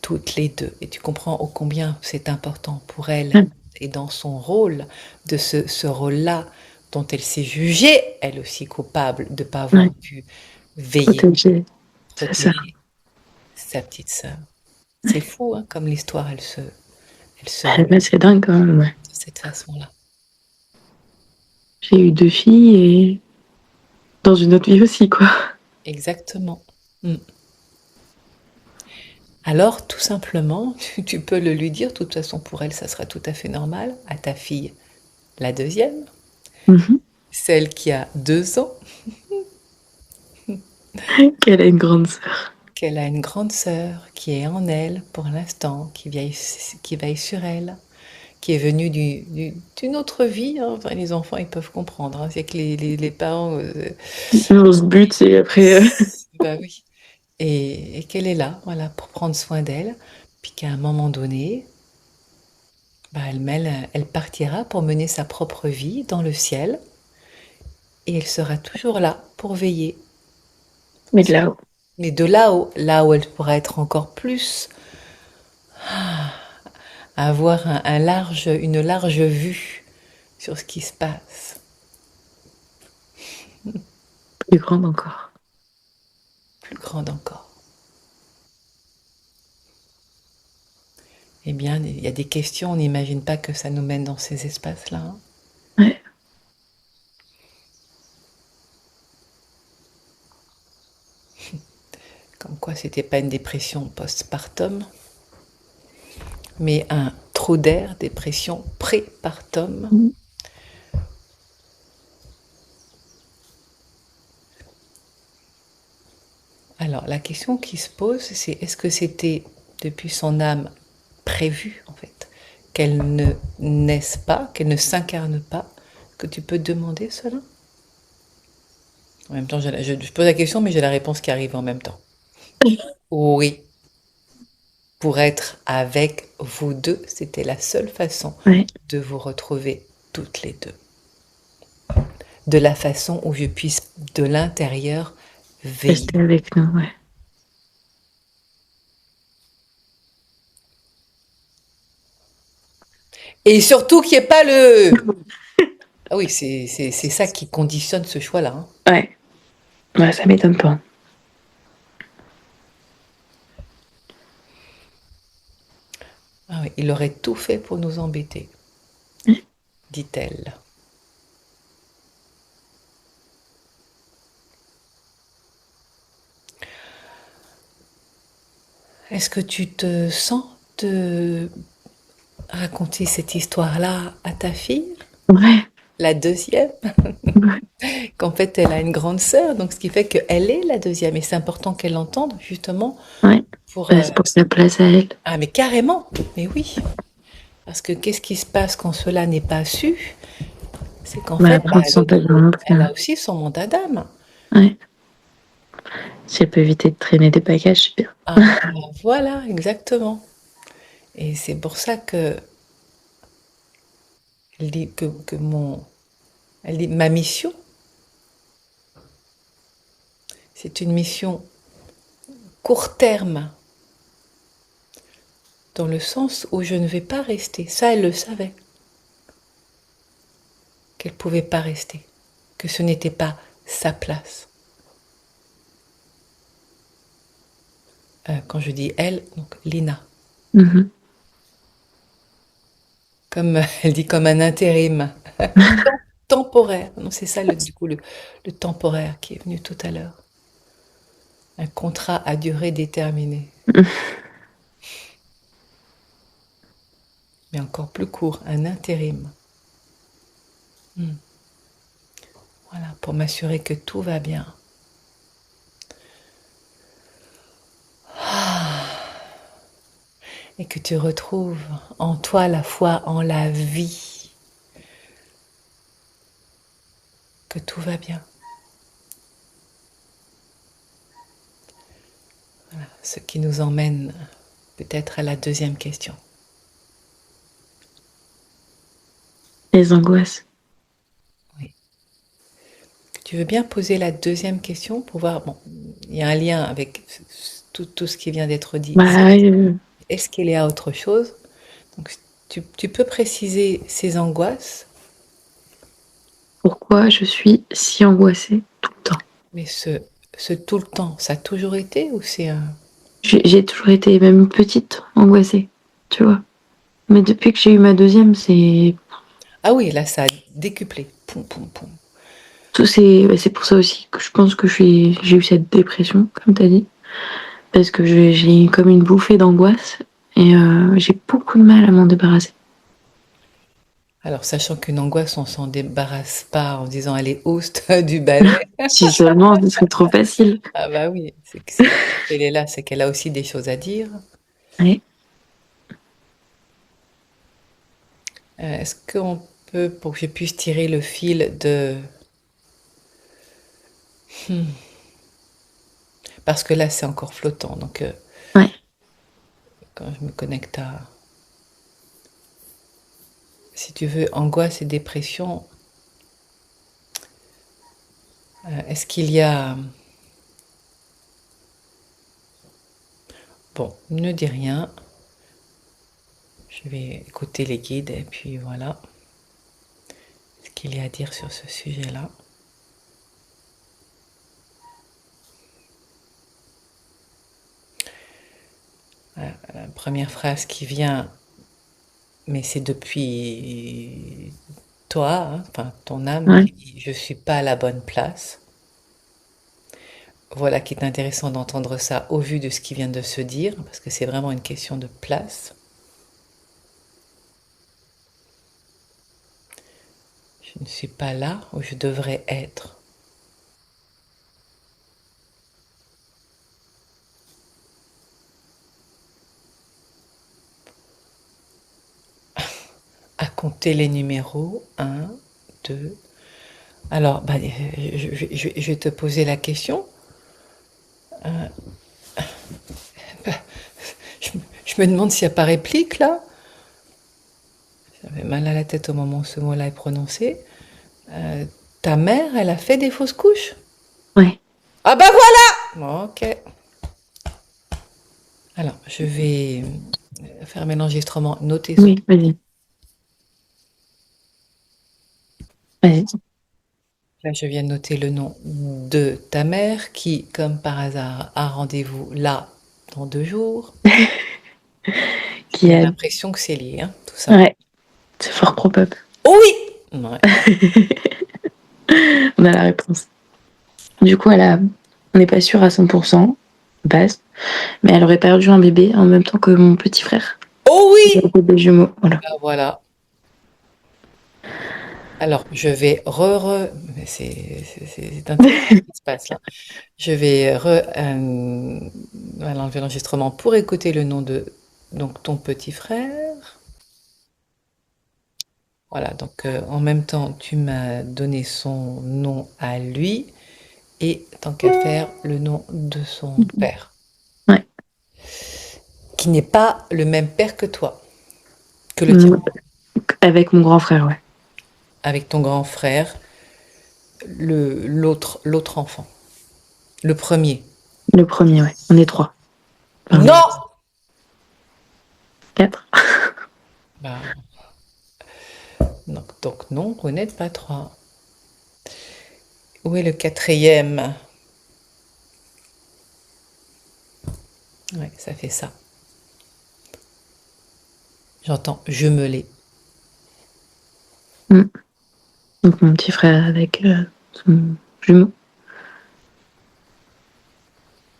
toutes les deux. Et tu comprends ô combien c'est important pour elle Ouais. et dans son rôle, de ce rôle-là dont elle s'est jugée, elle aussi coupable de ne pas Ouais. avoir pu veiller, Protéger. C'est ça. protéger sa petite sœur. C'est fou, hein, comme l'histoire, elle se répète Mais c'est dingue quand même, ouais. de cette façon-là. J'ai eu 2 filles et dans une autre vie aussi, quoi. Exactement. Mm. Alors, tout simplement, tu peux le lui dire, de toute façon, pour elle, ça sera tout à fait normal, à ta fille, la deuxième, Mhm. celle qui a 2 ans, Qu'elle a une grande sœur. qu'elle a une grande sœur qui est en elle pour l'instant, qui veille sur elle, qui est venue d'une autre vie, hein. Enfin, les enfants, ils peuvent comprendre, hein. C'est que les parents, On se bute et après. bah oui. Et qu'elle est là, voilà, pour prendre soin d'elle, puis qu'à un moment donné, bah, elle partira pour mener sa propre vie dans le ciel, et elle sera toujours là pour veiller. Mais de là-haut. Mais de là-haut, là où elle pourra être encore plus, avoir une large vue sur ce qui se passe, Plus grande encore. plus grande encore. Eh bien, il y a des questions, on n'imagine pas que ça nous mène dans ces espaces-là, hein. Ouais. Comme quoi, c'était pas une dépression postpartum, mais un trou d'air, dépression prépartum. Mhm. Alors, la question qui se pose, c'est est-ce que c'était depuis son âme prévu, en fait, qu'elle ne naisse pas, qu'elle ne s'incarne pas, que tu peux demander cela? En même temps, je pose la question, mais j'ai la réponse qui arrive en même temps. Oui, pour être avec vous deux, c'était la seule façon Ouais. de vous retrouver toutes les deux. De la façon où je puisse, de l'intérieur, veiller. Rester avec nous, ouais. Et surtout qu'il n'y ait pas le... Ah oui, c'est ça qui conditionne ce choix-là, hein. Ouais. Ouais, ça m'étonne pas. Ah oui, il aurait tout fait pour nous embêter, dit-elle. Est-ce que tu te sens de raconter cette histoire-là à ta fille, Ouais. la deuxième? Ouais. Qu'en fait, elle a une grande sœur, donc ce qui fait qu'elle est la deuxième. Et c'est important qu'elle l'entende, justement, Ouais. pour... Bah, c'est pour sa place à elle. Ah, mais carrément, mais oui. Parce que qu'est-ce qui se passe quand cela n'est pas su? C'est qu'en Bah, fait, après, on se sent pas bien non plus, elle hein. a aussi son mandat d'âme. Ouais. Si elle peut éviter de traîner des bagages, c'est bien. Ah, voilà, exactement. Et c'est pour ça que elle dit elle dit ma mission, c'est une mission court terme, dans le sens où je ne vais pas rester. Ça, elle le savait, qu'elle ne pouvait pas rester, que ce n'était pas sa place. Quand je dis elle, donc Lina. Mhm. Comme elle dit, comme un intérim temporaire. Non, c'est ça du coup le temporaire qui est venu tout à l'heure. Un contrat à durée déterminée, mais encore plus court, un intérim. Hmm. Voilà, pour m'assurer que tout va bien. Et que tu retrouves en toi la foi en la vie, que tout va bien. Voilà, ce qui nous emmène peut-être à la deuxième question. Les angoisses. Oui. Tu veux bien poser la deuxième question pour voir, bon, il y a un lien avec tout ce qui vient d'être dit. Bah, Est-ce qu'il y a autre chose? Donc, tu peux préciser ces angoisses, pourquoi je suis si angoissée tout le temps? mais ce tout le temps, ça a toujours été ou c'est un... J'ai toujours été, même petite, angoissée, tu vois. Mais depuis que j'ai eu ma deuxième, c'est Ah oui, là, ça a décuplé. Poum, poum, poum. tout, c'est pour ça aussi que je pense que j'ai eu cette dépression, comme t'as dit. parce que j'ai comme une bouffée d'angoisse et j'ai beaucoup de mal à m'en débarrasser. Alors, sachant qu'une angoisse, on s'en débarrasse pas en disant allez, hausse du balai. Si seulement ce serait trop facile. Ah bah oui, c'est que si elle est là, c'est qu'elle a aussi des choses à dire. Ouais. Est-ce qu'on peut, pour que je puisse tirer le fil de... Parce que là, c'est encore flottant. Donc, Ouais. quand je me connecte à... Si tu veux, angoisse et dépression, est-ce qu'il y a... Bon, ne dis rien. Je vais écouter les guides et puis voilà ce qu'il y a à dire sur ce sujet-là. La première phrase qui vient, mais c'est depuis toi, hein, enfin ton âme Ouais. qui dit je suis pas à la bonne place. Voilà qui est intéressant d'entendre ça au vu de ce qui vient de se dire, parce que c'est vraiment une question de place. Je ne suis pas là où je devrais être. À compter les numéros, un, 2. Alors, bah, je vais te poser la question. Je me demande s'il n'y a pas réplique là. J'avais mal à la tête au moment où ce mot-là est prononcé. Euh, Ta mère, elle a fait des fausses couches? Ouais. Ah bah voilà! Ok. Alors, je vais fermer l'enregistrement, noter son. Oui, vas-y. Vas-y. Là, je viens de noter le nom de ta mère qui, comme par hasard, a rendez-vous là dans 2 jours. Qui J'ai a... l'impression que c'est lié, hein, tout ça. Ouais, c'est fort probable. Oh oui! Ouais. On a la réponse. Du coup, on n'est pas sûr à 100%, base, mais elle aurait perdu un bébé en même temps que mon petit frère. Oh Il oui! avait des jumeaux, voilà. Ah, voilà. Alors, je vais mais c'est intéressant ce qui se passe là. Je vais voilà, enlever l'enregistrement pour écouter le nom de donc ton petit frère. Voilà, donc en même temps, tu m'as donné son nom à lui et tant qu'à faire, le nom de son père, Ouais. qui n'est pas le même père que toi, que le tien, Mm. Avec mon grand frère, ouais. avec ton grand frère, l'autre enfant, le premier. Le premier, ouais. On est 3. Enfin, Non! 4. Bah, donc non, vous n'êtes pas trois. Où est le quatrième? Ouais, ça fait ça. J'entends jumelé. Mm. Donc mon petit frère avec son jumeau.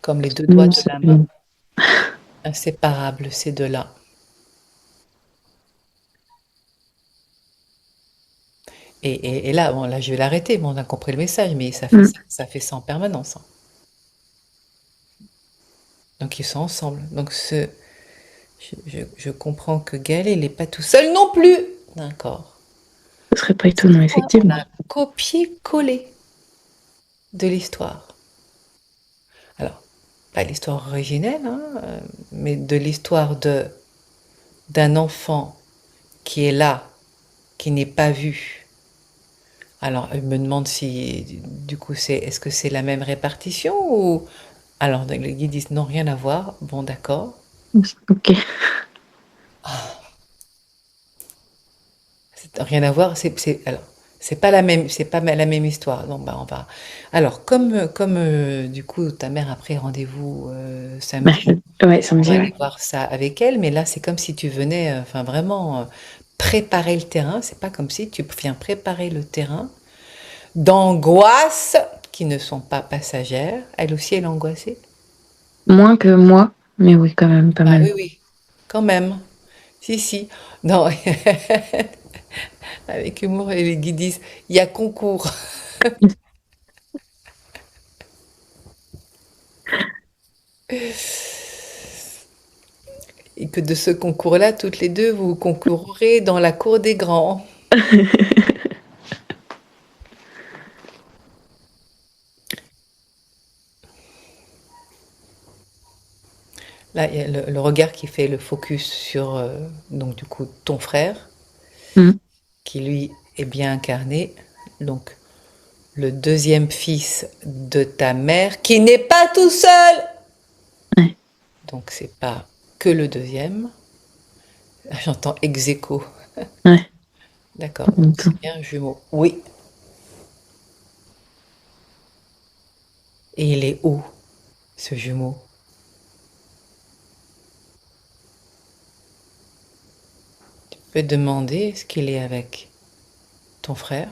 Comme les deux doigts Mm, de c'est- la main. Inséparables, ces deux-là. Et là, bon, là, je vais l'arrêter. Bon, on a compris le message, mais Mm. ça fait ça en permanence, hein. Donc, ils sont ensemble. Donc, je comprends que Gaël, il n'est pas tout seul non plus. D'accord. Ce serait pas étonnant, On effectivement. a copié-collé de l'histoire. Alors, pas l'histoire originelle, hein, mais de l'histoire d'un enfant qui est là, qui n'est pas vu. Alors, je me demande si, du coup, est-ce que c'est la même répartition ou... Alors, les guides disent non, rien à voir. Bon, d'accord. Ok. Rien à voir. Alors, c'est pas la même histoire. Donc, bah, on va. Alors, comme du coup, ta mère a pris rendez-vous samedi, Ouais, on va samedi, aller ouais. voir ça avec elle. Mais là, c'est comme si tu venais, enfin, vraiment préparer le terrain. C'est pas comme si tu viens préparer le terrain d'angoisses qui ne sont pas passagères. Elle aussi, elle est angoissée. Moins que moi, mais oui, quand même, pas Ah mal. oui, oui, quand même. Si, si. Non, avec humour, et les guides disent, il y a concours. Et que de ce concours-là, toutes les deux, vous concourrez dans la cour des grands. Là, il y a le regard qui fait le focus sur, donc du coup, ton frère, Mm. qui lui est bien incarné. Donc, le deuxième fils de ta mère, qui n'est pas tout seul. Ouais, Donc, c'est pas que le deuxième. Ah, j'entends ex aequo. ouais, D'accord, en donc même temps. c'est bien un jumeau. Oui. Et il est où, ce jumeau? Tu peux te demander, est-ce qu'il est avec ton frère?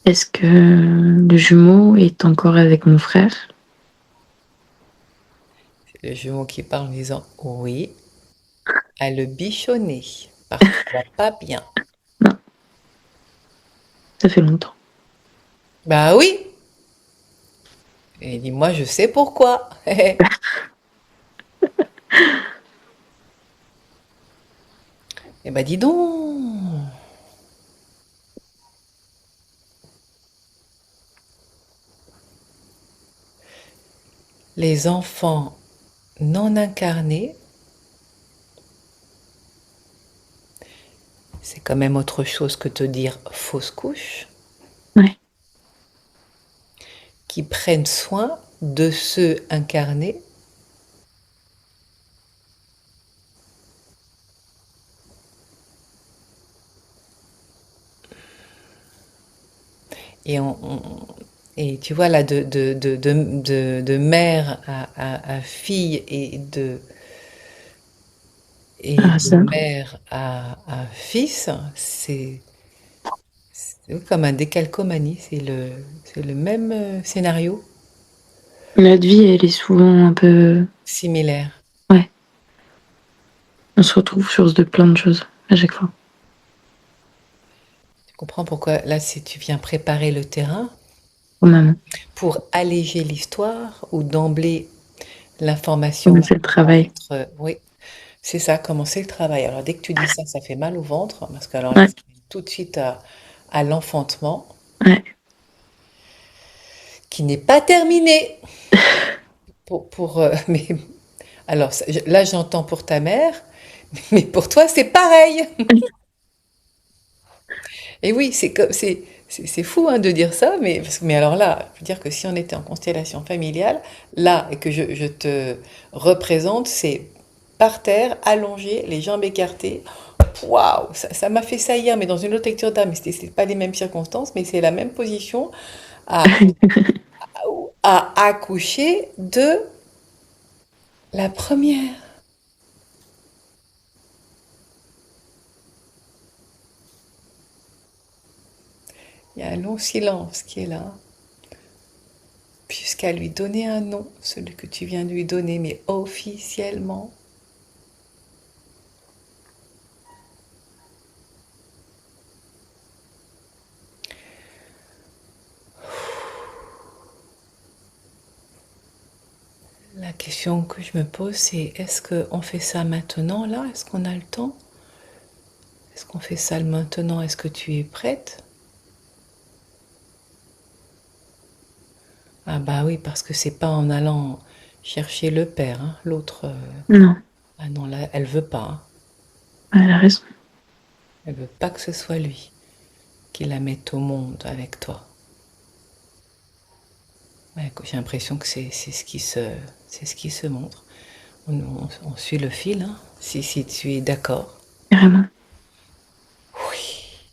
Est-ce que le jumeau est encore avec mon frère? C'est le jumeau qui parle en disant oui, à le bichonner, parce qu'il va pas bien. Non, ça fait longtemps. Bah oui! Et il dit, moi je sais pourquoi. Eh ben dis donc! Les enfants non incarnés, c'est quand même autre chose que te dire fausse couche, Ouais. qui prennent soin de ceux incarnés. Et, et tu vois là, de mère à fille et Ah, de ça. mère à fils, c'est comme un décalcomanie, c'est le même scénario, Notre vie, elle est souvent un peu. similaire. Ouais, on se retrouve sur de plein de choses à chaque fois. Tu comprends pourquoi là, si tu viens préparer le terrain Oh maman, pour alléger l'histoire ou d'emblée on a l'information fait le va travail. être... Oui, c'est ça, commencer le travail. Alors dès que tu dis ça, ça fait mal au ventre, parce que alors là, Ouais, ça mène tout de suite à l'enfantement, ouais. qui n'est pas terminé. Mais alors là, j'entends pour ta mère, mais pour toi, c'est pareil. Et oui, c'est fou hein, de dire ça, mais alors là, je veux dire que si on était en constellation familiale, là, et que je te représente, c'est par terre, allongé, les jambes écartées. Waouh, ça m'a fait ça hier, mais dans une autre lecture d'âme. C'est pas les mêmes circonstances, mais c'est la même position à, à accoucher de la première. Il y a un long silence qui est là, jusqu'à lui donner un nom, celui que tu viens de lui donner, mais officiellement. La question que je me pose, c'est est-ce qu'on fait ça maintenant, là? Est-ce qu'on a le temps? Est-ce qu'on fait ça maintenant? Est-ce que tu es prête? Ah bah oui, parce que c'est pas en allant chercher le père, hein. L'autre, Non, ah non, là, elle veut pas, hein. elle a raison. Elle veut pas que ce soit lui qui la mette au monde avec toi. Ouais, j'ai l'impression que c'est ce qui se montre. On suit le fil, hein, si tu es d'accord. Carrément. Oui.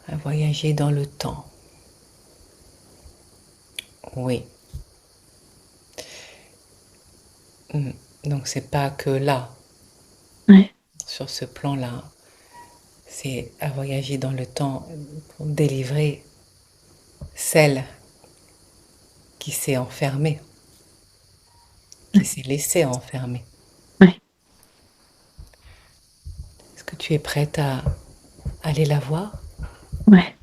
À voyager dans le temps. Oui. Mm. Donc c'est pas que là, Ouais. sur ce plan-là, c'est à voyager dans le temps pour délivrer celle qui s'est enfermée, qui s'est laissée enfermer. Ouais. Est-ce que tu es prête à aller la voir? Ouais.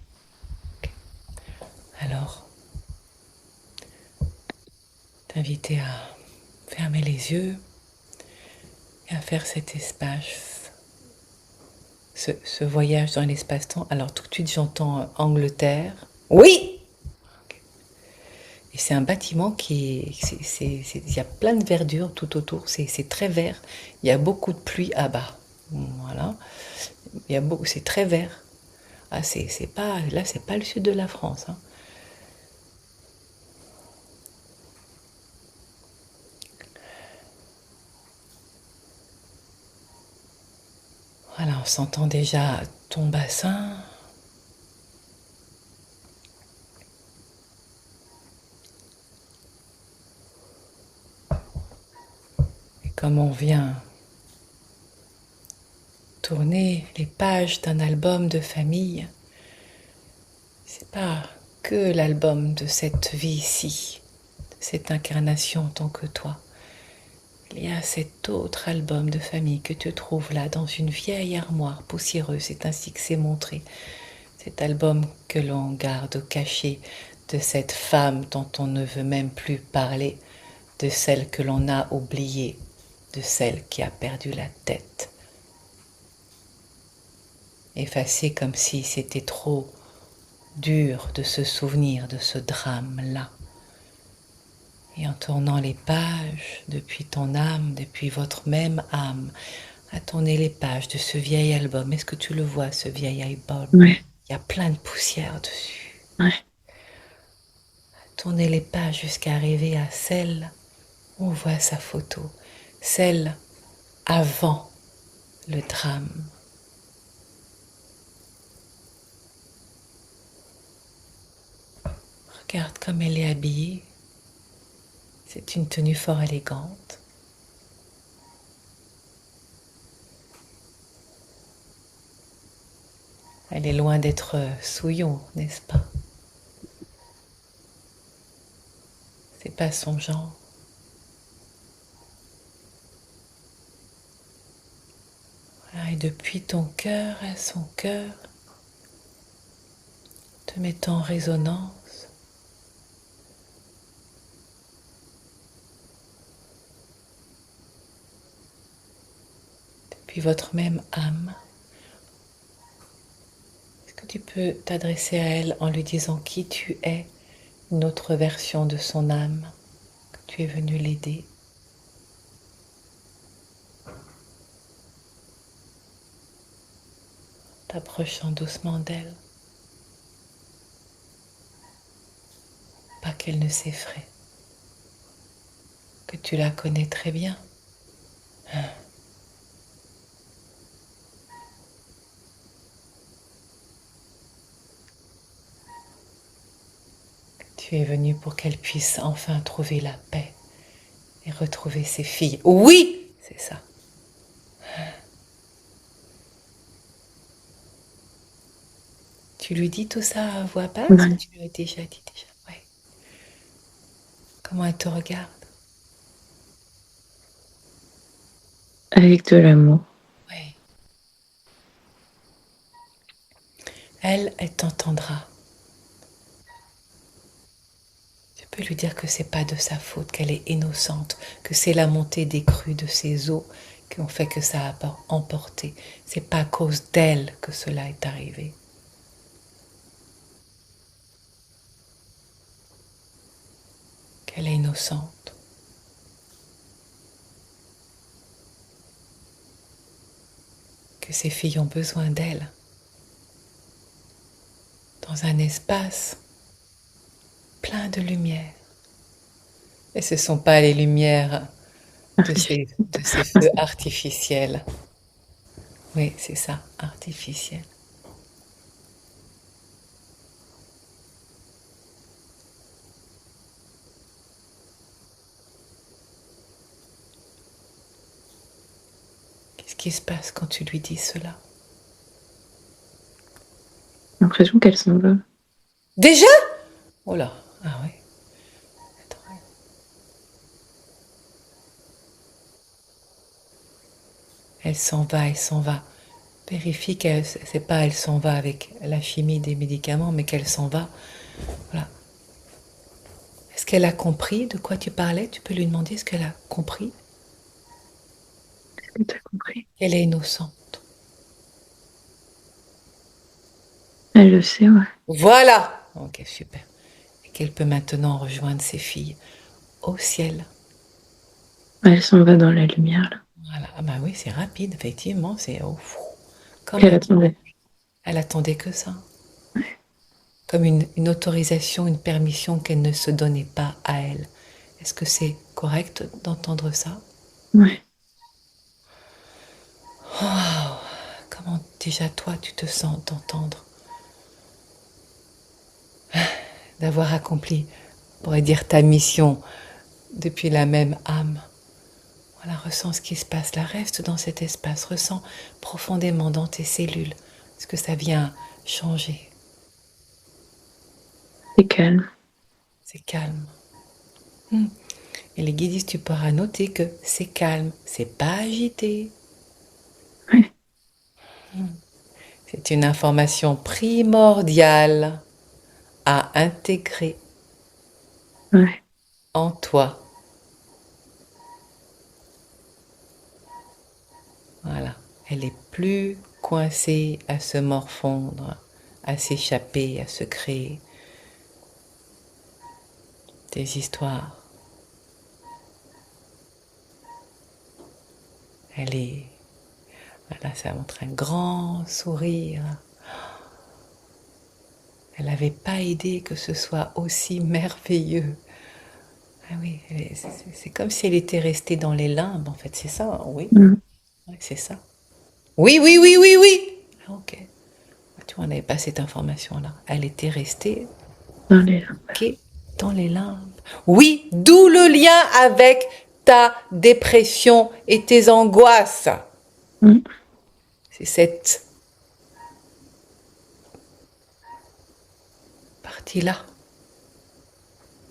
Alors, t'inviter à fermer les yeux et à faire cet espace, ce voyage dans l'espace-temps. Alors tout de suite, j'entends Angleterre. Oui! Et c'est un bâtiment il y a plein de verdure tout autour, c'est très vert. Il y a beaucoup de pluie à bas. Voilà. C'est très vert. Ah, c'est pas, là, c'est pas le sud de la France, hein. Voilà, on s'entend déjà ton bassin. Et comme on vient tourner les pages d'un album de famille, c'est pas que l'album de cette vie-ci, de cette incarnation en tant que toi. Il y a cet autre album de famille que tu trouves là dans une vieille armoire poussiéreuse, c'est ainsi que c'est montré. Cet album que l'on garde au cachet de cette femme dont on ne veut même plus parler, de celle que l'on a oubliée, de celle qui a perdu la tête. Effacée comme si c'était trop dur de se souvenir de ce drame-là. Et en tournant les pages, depuis ton âme, depuis votre même âme, à tourner les pages de ce vieil album. Est-ce que tu le vois, ce vieil album? Ouais. Il y a plein de poussière dessus. Ouais. Tourner les pages jusqu'à arriver à celle où on voit sa photo, celle avant le drame. Regarde comme elle est habillée. C'est une tenue fort élégante. Elle est loin d'être souillon, n'est-ce pas? C'est pas son genre. Voilà, et depuis ton cœur à son cœur, te mettant en résonance, depuis votre même âme, est-ce que tu peux t'adresser à elle en lui disant qui tu es, une autre version de son âme, que tu es venu l'aider? T'approchant doucement d'elle, pas qu'elle ne s'effraie, que tu la connais très bien. Tu es venu pour qu'elle puisse enfin trouver la paix et retrouver ses filles. Oui, c'est ça. Tu lui dis tout ça à voix basse ou Ouais. tu lui as déjà dit déjà? Ouais. Comment elle te regarde? Avec de l'amour. Oui. Elle t'entendra. Tu peux lui dire que c'est pas de sa faute, qu'elle est innocente, que c'est la montée des crues de ses eaux qui ont fait que ça a emporté. C'est pas à cause d'elle que cela est arrivé. Qu'elle est innocente. Que ses filles ont besoin d'elle. Dans un espace plein de lumière. Et ce ne sont pas les lumières de ces feux artificiels. Oui, c'est ça, artificiel. Qu'est-ce qui se passe quand tu lui dis cela? l'impression qu'elle s'en va. Déjà? Oh là, ah ouais. Attends. Elle s'en va, elle s'en va. Vérifie qu'elle, c'est pas elle s'en va avec la chimie des médicaments, mais qu'elle s'en va. Voilà. Est-ce qu'elle a compris de quoi tu parlais? Tu peux lui demander est-ce qu'elle a compris Est-ce que t'as compris? qu'elle est innocente. Elle le sait, ouais. Voilà. Ok, super. Et qu'elle peut maintenant rejoindre ses filles au ciel. Elle s'en va dans la lumière, là. Voilà. Ah bah oui, c'est rapide, effectivement. C'est comme Elle attendait. elle attendait que ça. Comme une autorisation, une permission qu'elle ne se donnait pas à elle. Est-ce que c'est correct d'entendre ça? Ouais. Comment déjà toi tu te sens d'entendre, d'avoir accompli, on pourrait dire ta mission depuis la même âme. Voilà, ressens ce qui se passe là, reste dans cet espace, ressens profondément dans tes cellules ce que ça vient changer. C'est calme. C'est calme. Et les guides disent, tu pourras noter que c'est calme, c'est pas agité. Ouais. C'est une information primordiale à intégrer Ouais. en toi. Voilà. Elle est plus coincée à se morfondre, à s'échapper, à se créer des histoires. Elle est... Voilà, ça montre un grand sourire. Elle n'avait pas idée que ce soit aussi merveilleux. Ah oui, c'est comme si elle était restée dans les limbes, en fait, c'est ça, hein, oui. Mm. Ouais, c'est ça. Oui, oui, oui, oui, oui. Ah, ok. Ah, tu vois, on n'avait pas cette information-là. Elle était restée Dans les... bloquée dans les limbes. Oui, d'où le lien avec ta dépression et tes angoisses. Mm. C'est cette partie-là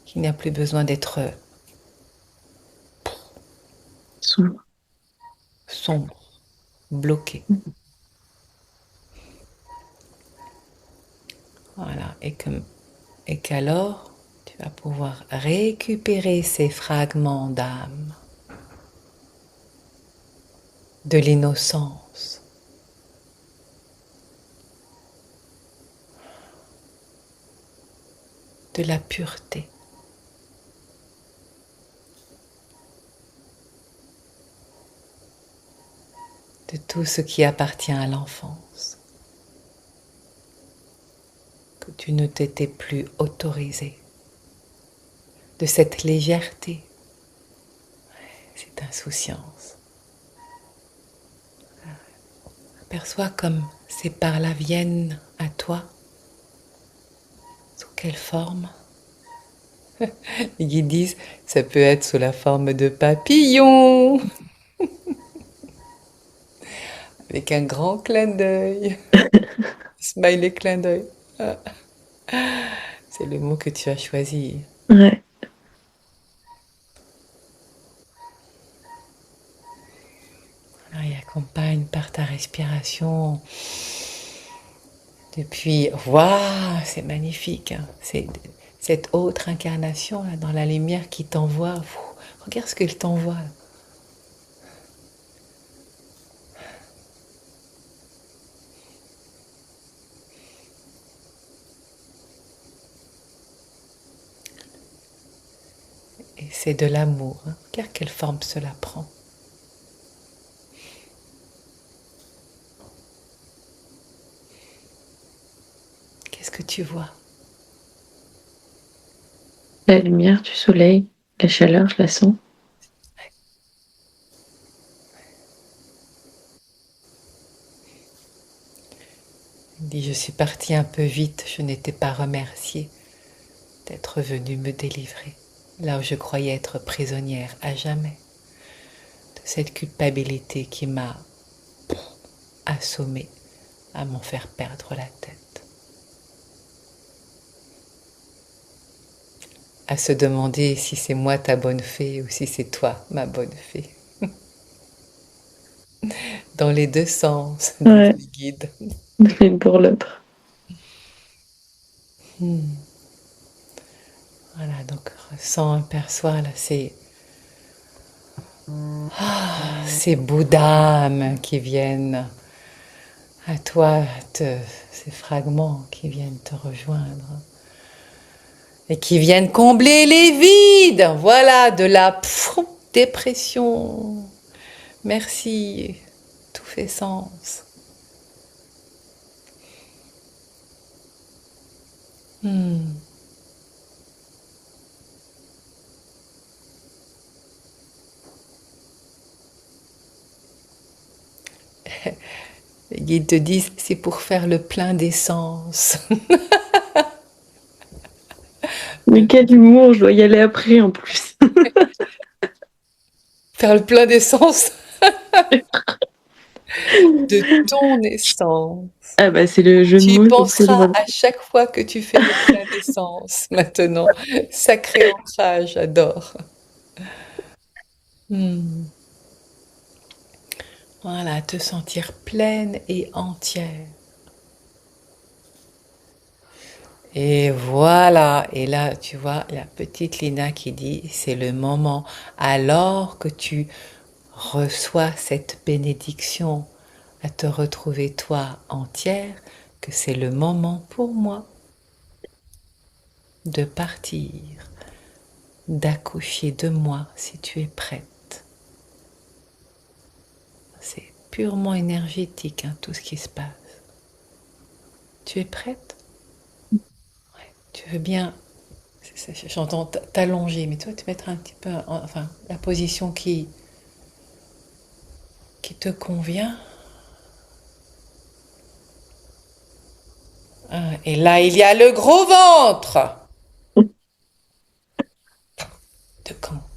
qui n'a plus besoin d'être Sombre. sombre, bloquée. Voilà, et qu'alors tu vas pouvoir récupérer ces fragments d'âme, de l'innocence, de la pureté. De tout ce qui appartient à l'enfance, que tu ne t'étais plus autorisé, de cette légèreté, cette insouciance. Aperçois comme ces parts-là viennent à toi, sous quelle forme? Les guides disent, ça peut être sous la forme de papillons, avec un grand clin d'œil, smiley clin d'œil. Ah, c'est le mot que tu as choisi. Ouais. Alors, et accompagne par ta respiration. Depuis, waouh, c'est magnifique, hein. C'est cette autre incarnation là, dans la lumière qui t'envoie. Regarde ce qu'elle t'envoie. Et c'est de l'amour, hein. Regarde quelle forme cela prend. Qu'est-ce que tu vois? La lumière du soleil, la chaleur, je la sens. Il dit, je suis partie un peu vite, je n'étais pas remerciée d'être venue me délivrer, là où je croyais être prisonnière à jamais, de cette culpabilité qui m'a assommée à m'en faire perdre la tête. à se demander si c'est moi ta bonne fée ou si c'est toi ma bonne fée. Dans les deux sens, disent Ouais, les guides. l'une pour l'autre. Voilà, donc ressens, perçois là ces bouts d'âme qui viennent à toi, ces fragments qui viennent te rejoindre et qui viennent combler les vides, voilà, de la dépression. Merci, tout fait sens. Hmm. Les guides te disent, c'est pour faire le plein d'essence. Mais quel humour, je dois y aller après en plus. Faire le plein d'essence de ton essence. Ah bah c'est le jeu de Tu y mots, donc c'est penseras drôle. à chaque fois que tu fais le plein d'essence maintenant. Sacré ancrage, j'adore. Hmm. Voilà, te sentir pleine et entière. Et voilà, et là, tu vois, la petite Lina qui dit, c'est le moment, alors que tu reçois cette bénédiction à te retrouver toi entière, que c'est le moment pour moi de partir, d'accoucher de moi si tu es prête. C'est purement énergétique, hein, tout ce qui se passe. Tu es prête? Tu veux bien, j'entends t'allonger, mais toi te mettre un petit peu, enfin, la position qui te convient. Ah, et là, il y a le gros ventre. De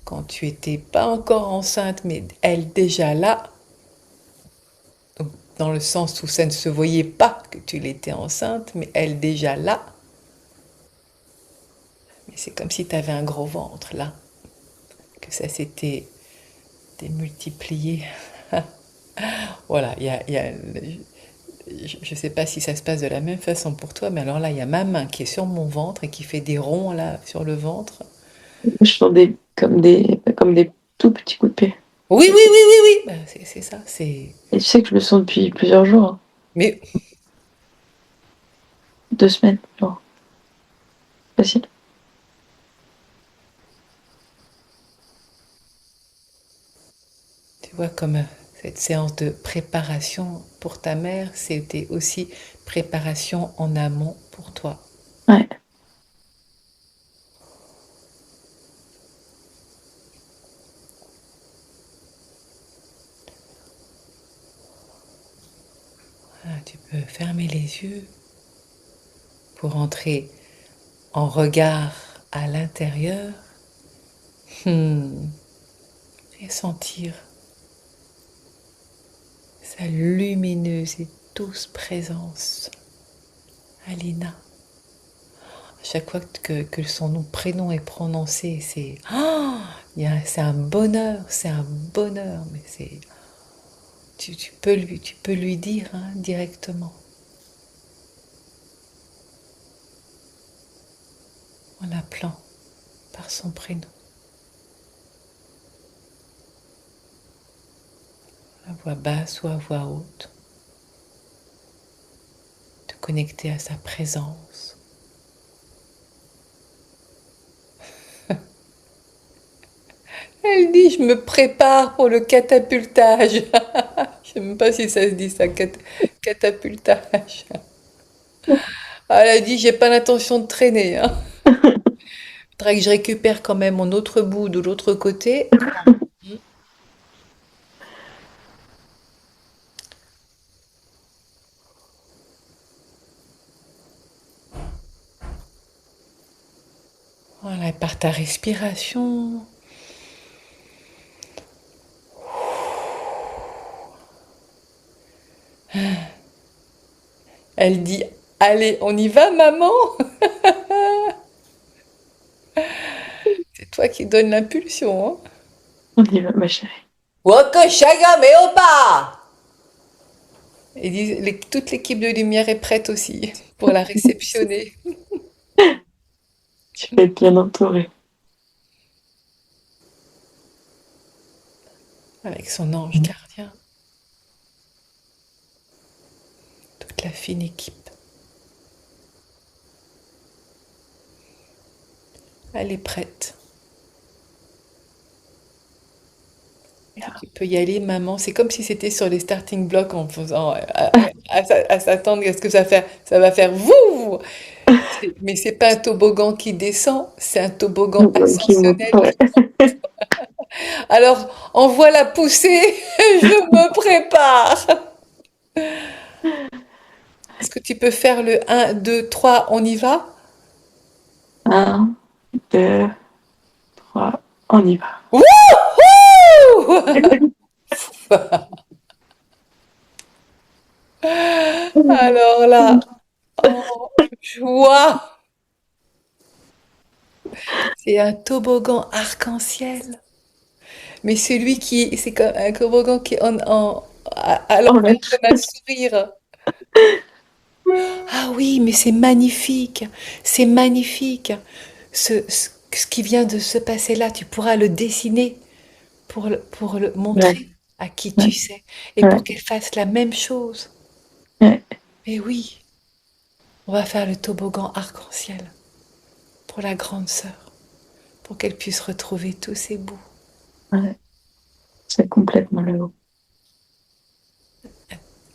quand tu étais pas encore enceinte, mais elle déjà là, donc dans le sens où ça ne se voyait pas que tu l'étais enceinte, mais elle déjà là. Mais c'est comme si tu avais un gros ventre là, que ça s'était démultiplié. Voilà, je ne sais pas si ça se passe de la même façon pour toi, mais alors là, il y a ma main qui est sur mon ventre et qui fait des ronds là sur le ventre. Je sens comme des tout petits coups de pied. Oui, oui, oui, oui, oui. Bah, c'est ça, c'est. Et tu sais que je le sens depuis plusieurs jours, hein. Mais 2 semaines, genre, facile. tu vois, comme cette séance de préparation pour ta mère, c'était aussi préparation en amont pour toi. Ouais. Voilà, tu peux fermer les yeux pour entrer en regard à l'intérieur. Hmm. Et sentir sa lumineuse et douce présence. Alina. À chaque fois que son prénom est prononcé, c'est un bonheur, c'est un bonheur, mais tu peux lui dire, hein, directement, en l'appelant par son prénom, à voix basse ou à voix haute, te connecter à sa présence. Elle dit, je me prépare pour le catapultage. Je sais même pas si ça se dit ça, catapultage. Elle a dit, j'ai pas l'intention de traîner, hein. Faudrait que je récupère quand même mon autre bout de l'autre côté. Voilà, et par ta respiration. Elle dit, allez, on y va, maman? toi qui donne l'impulsion, hein. On y va, ma chérie. Wakashaga Meopa! Et toute l'équipe de lumière est prête aussi pour la réceptionner Tu vas être bien entourée. avec son ange gardien, toute la fine équipe. Elle est prête. Tu peux y aller, maman. C'est comme si c'était sur les starting blocks en faisant à s'attendre à ce que ça va faire vous. Mais c'est pas un toboggan qui descend, c'est un toboggan Donc, il me ascensionnel. ouais. Alors, envoie la poussée, je me prépare. Est-ce que tu peux faire le un, 2, 3, on y va? 1, 2, 3, on y va. Wouhou! Alors là, oh, joie! C'est un toboggan arc-en-ciel. Mais c'est comme un toboggan qui est à En l'envers l'air. comme un sourire. Ah oui, mais c'est magnifique. C'est magnifique. Ce qui vient de se passer là, tu pourras le dessiner pour le Ouais, montrer à qui tu ouais, sais et pour ouais, qu'elle fasse la même chose. ouais. Mais oui, on va faire le toboggan arc-en-ciel pour la grande sœur, pour qu'elle puisse retrouver tous ses bouts. Ouais. C'est complètement là-haut.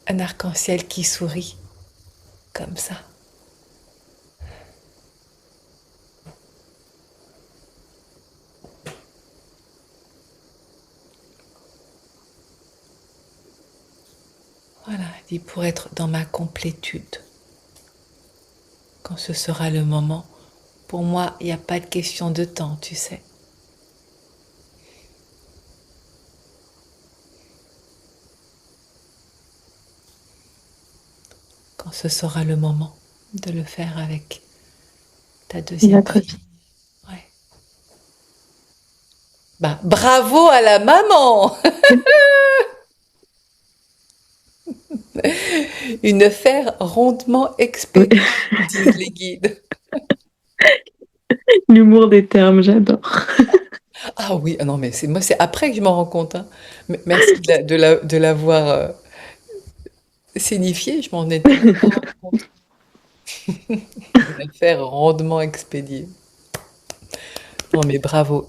Un arc-en-ciel qui sourit comme ça. Voilà, dit pour être dans ma complétude. Quand ce sera le moment, pour moi, il n'y a pas de question de temps, tu sais. Quand ce sera le moment de le faire avec ta deuxième Notre fille. vie. Ouais. Bah, bravo à la maman! Une affaire rondement Ouais. expédiée, disent les guides. L'humour des termes, j'adore. Ah oui, ah non, mais moi, c'est après que je m'en rends compte, hein. Merci de l'avoir signifié, je m'en étais même pas rendu compte. Une affaire rondement expédiée. Non, mais bravo.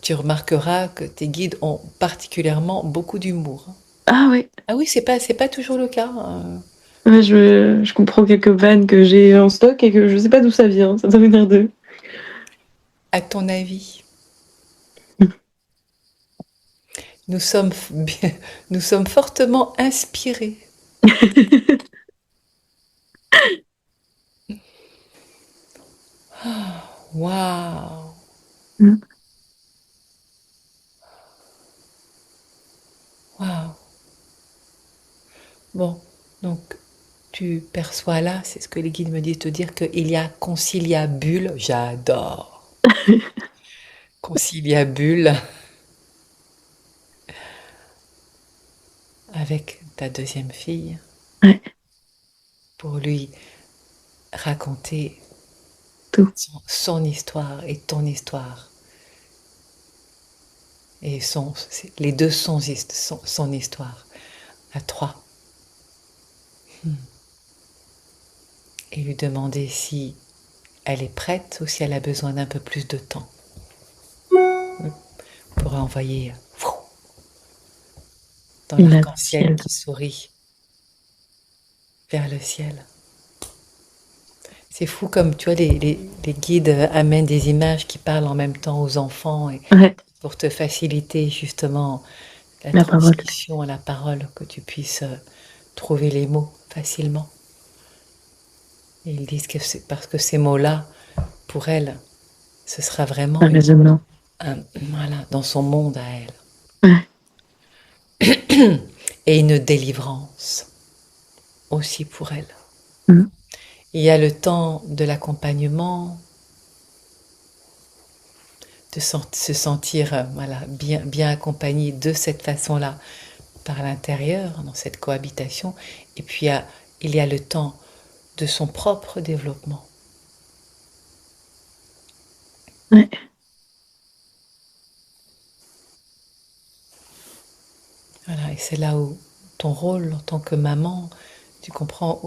Tu remarqueras que tes guides ont particulièrement beaucoup d'humour, hein. Ah ouais. Ah oui, c'est pas toujours le cas, hein. Ouais, je comprends quelques vannes que j'ai en stock et que je sais pas d'où ça vient. Ça doit venir d'eux. À ton avis, nous sommes, nous sommes fortement inspirés. Waouh! Waouh! Bon, donc tu perçois là, c'est ce que les guides me disent, te dire qu'il y a conciliabule, j'adore. Conciliabule avec ta deuxième fille Ouais, pour lui raconter tout. son histoire et ton histoire. Et les deux son histoire à trois. Et lui demander si elle est prête ou si elle a besoin d'un peu plus de temps pour envoyer dans Une l'arc-en-ciel arc-en-ciel. qui sourit vers le ciel. C'est fou comme, tu vois, les guides amènent des images qui parlent en même temps aux enfants et Ouais, pour te faciliter justement la la parole. transmission à la parole, que tu puisses trouver les mots facilement. Et ils disent que c'est parce que ces mots-là, pour elle, ce sera vraiment Un raisonnement. voilà, dans son monde à elle. Ouais. Et une délivrance aussi pour elle. Mm. Il y a le temps de l'accompagnement, se sentir voilà, bien accompagné de cette façon-là par l'intérieur, dans cette cohabitation. Et puis il y a le temps de son propre développement. Ouais. Voilà, et c'est là où ton rôle en tant que maman, tu comprends,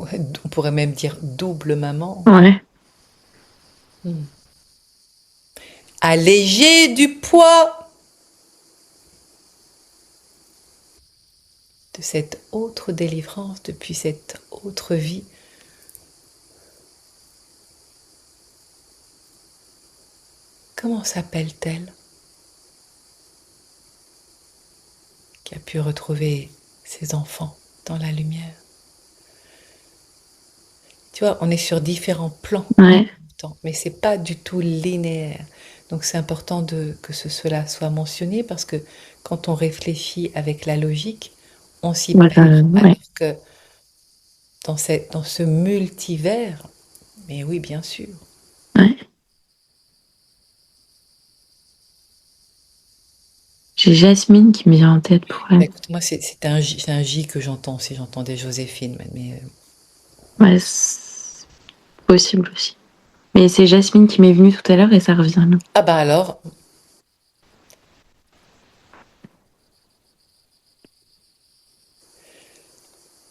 on pourrait même dire double maman. Ouais. Hmm. Alléger du poids de cette autre délivrance depuis cette autre vie. Comment s'appelle-t-elle? Qui a pu retrouver ses enfants dans la lumière. Tu vois, on est sur différents plans en Ouais. même temps, mais c'est pas du tout linéaire. Donc c'est important que cela soit mentionné parce que quand on réfléchit avec la logique, on s'y Voilà, perd. Alors ouais. que dans ce multivers, mais oui, bien sûr. Ouais. J'ai Jasmine qui me vient en tête pour Bah, elle. écoute, moi, c'est un J que j'entends, si j'entendais Joséphine. Mais Ouais, c'est possible aussi. Mais c'est Jasmine qui m'est venue tout à l'heure et ça revient là. ah bah alors,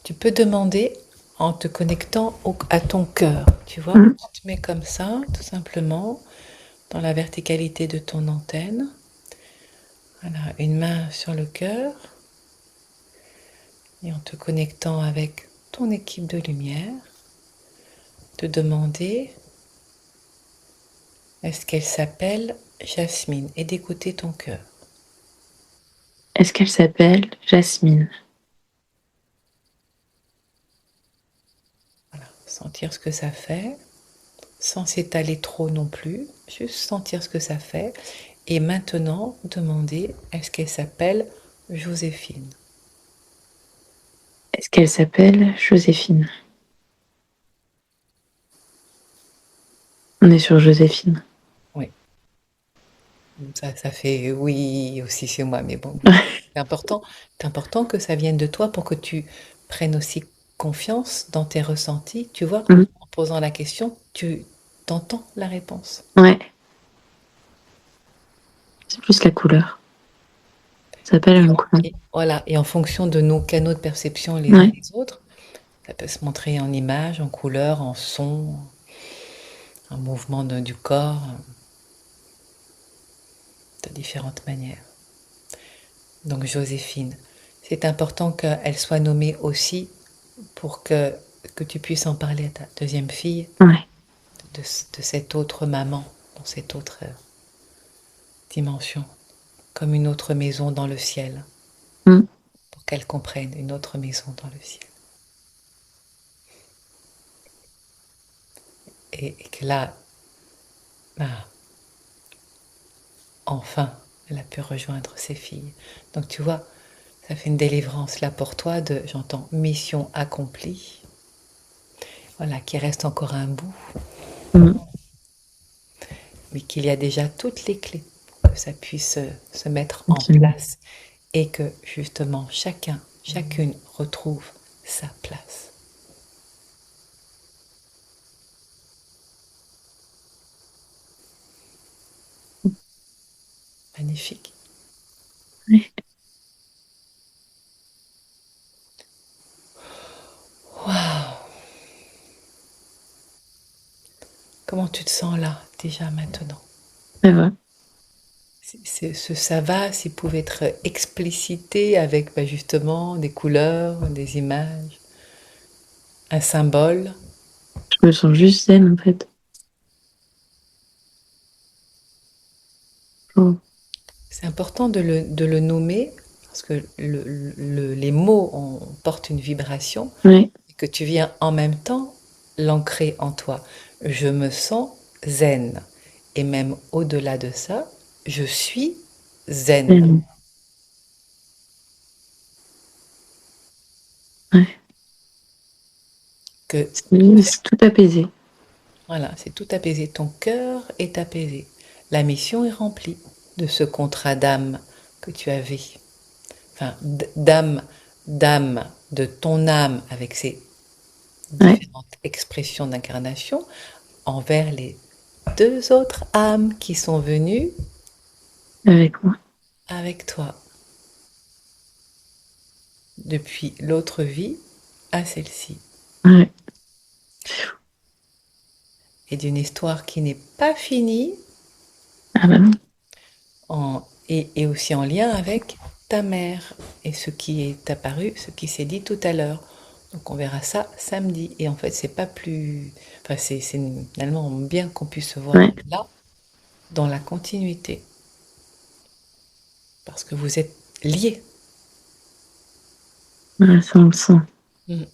tu peux demander en te connectant à ton cœur, tu vois. Mm. Tu te mets comme ça, tout simplement, dans la verticalité de ton antenne. Voilà, une main sur le cœur et en te connectant avec ton équipe de lumière, te demander est-ce qu'elle s'appelle Jasmine et d'écouter ton cœur. Est-ce qu'elle s'appelle Jasmine? Voilà, sentir ce que ça fait, sans s'étaler trop non plus, juste sentir ce que ça fait. Et maintenant, demander est-ce qu'elle s'appelle Joséphine. Est-ce qu'elle s'appelle Joséphine? On est sur Joséphine. Oui, ça fait oui aussi c'est moi, mais bon, c'est important que ça vienne de toi pour que tu prennes aussi confiance dans tes ressentis. Tu vois, Mm. en posant la question, tu t'entends la réponse. Ouais, c'est plus la couleur. Ça s'appelle Et, une couleur. voilà, et en fonction de nos canaux de perception les uns Ouais. les autres, ça peut se montrer en image, en couleur, en son, en mouvement du corps, de différentes manières. Donc Joséphine, c'est important qu'elle soit nommée aussi pour que tu puisses en parler à ta deuxième fille Ouais. de cette autre maman, dans cette autre dimension, comme une autre maison dans le ciel, Mm. pour qu'elle comprenne une autre maison dans le ciel. Et que là, bah, enfin, elle a pu rejoindre ses filles. Donc tu vois, ça fait une délivrance là pour toi de, j'entends, mission accomplie. Voilà, qui reste encore un bout, Mm. mais qu'il y a déjà toutes les clés pour que ça puisse se mettre en Ok. place et que justement chacune retrouve sa place. Magnifique. Ouais. Waouh! Comment tu te sens là déjà maintenant? Ça va. Ce ça va s'il pouvait être explicité avec bah, justement des couleurs, des images, un symbole. Je me sens juste zen en fait. Oh. C'est important de le nommer parce que les mots portent une vibration Ouais. et que tu viens en même temps l'ancrer en toi. Je me sens zen. Et même au-delà de ça, je suis zen. Zen. Ouais. Que C'est tout apaisé. voilà, c'est tout apaisé. Ton cœur est apaisé. la mission est remplie de ce contrat d'âme que tu avais. Enfin, d'âme de ton âme avec ses Ouais, différentes expressions d'incarnation envers les deux autres âmes qui sont venues avec moi. avec toi depuis l'autre vie à celle-ci. Ouais. Et d'une histoire qui n'est pas finie Ah bah non. et aussi en lien avec ta mère et ce qui est apparu, ce qui s'est dit tout à l'heure. Donc on verra ça samedi. Et en fait, c'est pas plus. Enfin, c'est finalement bien qu'on puisse se voir Ouais, là, dans la continuité. Parce que vous êtes liés. ouais, ça on le sent. Mm.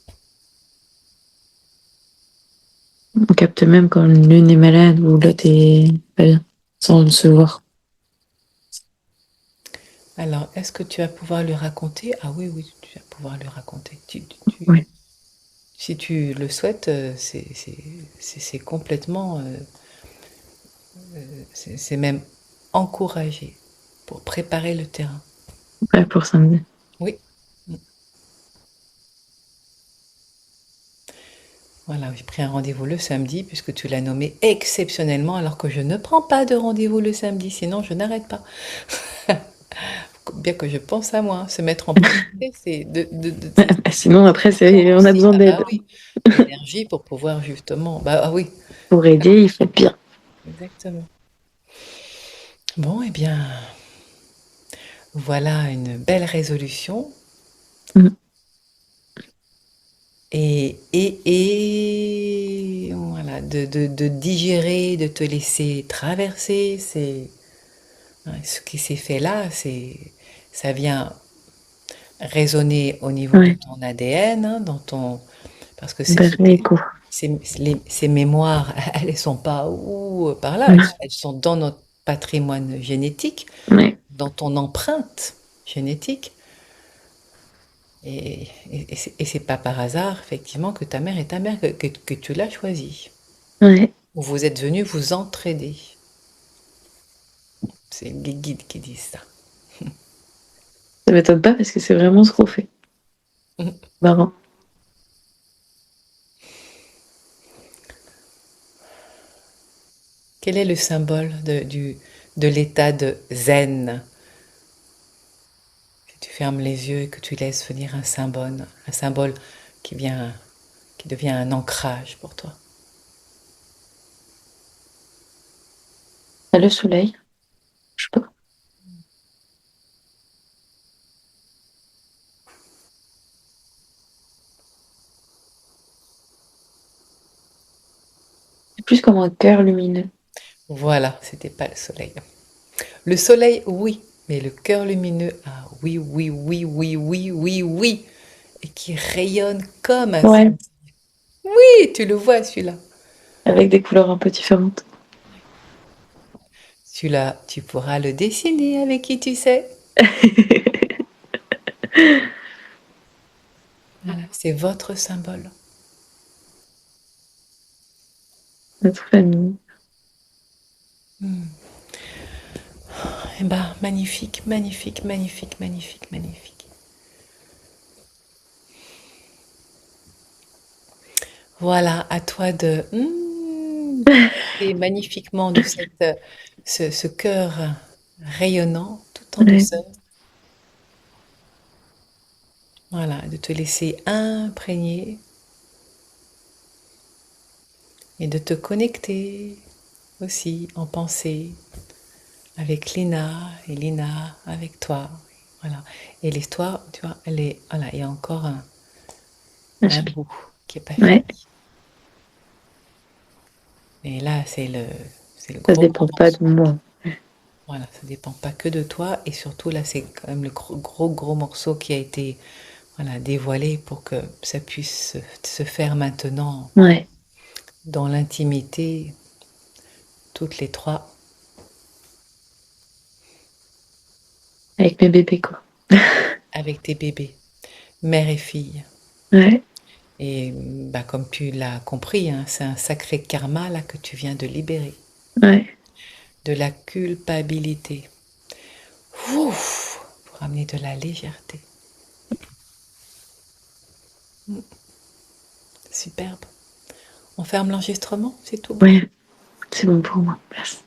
On capte même quand l'une est malade ou l'autre est pas bien, sans se voir. Alors, est-ce que tu vas pouvoir lui raconter? Ah oui, oui, tu vas pouvoir lui raconter. Ouais, Si tu le souhaites, c'est complètement, c'est même encouragé pour préparer le terrain. ouais, pour samedi. Oui, voilà, j'ai pris un rendez-vous le samedi puisque tu l'as nommé exceptionnellement alors que je ne prends pas de rendez-vous le samedi, sinon je n'arrête pas. Bien que je pense à moi, se mettre en priorité, Bah, sinon, après, c'est dur on a aussi. besoin Ah bah d'aide. oui, l'énergie pour pouvoir justement. Bah ah oui, Pour aider, il faut être bien. exactement. Bon, eh bien, voilà une belle résolution. Mm. Et voilà, de digérer, de te laisser traverser, ce qui s'est fait là, ça vient résonner au niveau de Ouais, ton ADN, hein, parce que bah, écho. ces mémoires, elles ne sont pas où par là, Mm. elles sont dans notre patrimoine génétique, Ouais, dans ton empreinte génétique. Et c'est pas par hasard, effectivement, que ta mère est ta mère, que tu l'as choisie. ouais. Ou vous êtes venus vous entraider. C'est les guides qui disent ça. Ça m'étonne pas parce que c'est vraiment ce qu'on fait. Marrant. Quel est le symbole de l'état de zen? Si tu fermes les yeux et que tu laisses venir un symbole qui vient, qui devient un ancrage pour toi. Ah, le soleil, je sais pas. C'est plus comme un cœur lumineux. Voilà, c'était pas le soleil. Le soleil, oui, mais le cœur lumineux, ah oui, oui, oui, oui, oui, oui, oui, et qui rayonne comme un... Ouais, Oui, tu le vois celui-là. avec des couleurs un peu différentes. Celui-là, tu pourras le dessiner avec qui tu sais. Voilà, c'est votre symbole. Notre famille. Eh ben, magnifique, magnifique, magnifique, magnifique, magnifique. Voilà, à toi de et magnifiquement de ce cœur rayonnant, tout en Ouais, douceur. Voilà, de te laisser imprégner et de te connecter aussi en pensée avec Lina et Lina avec toi. Voilà. Et l'histoire, tu vois, elle est, voilà, il y a encore un bout qui n'est pas fini. ouais, Et là, c'est le ça gros, gros dépend pas de morceau. moi. Voilà, ça dépend pas que de toi. Et surtout, là, c'est quand même le gros, gros, gros morceau qui a été, voilà, dévoilé pour que ça puisse se faire maintenant Ouais, dans l'intimité, toutes les trois, avec mes bébés, quoi. avec tes bébés, mère et fille. Ouais, Et bah, comme tu l'as compris, hein, c'est un sacré karma là que tu viens de libérer. ouais. de la culpabilité. Ouf, pour amener de la légèreté. Superbe. On ferme l'enregistrement, c'est tout bon. Ouais, c'est bon pour moi. Merci.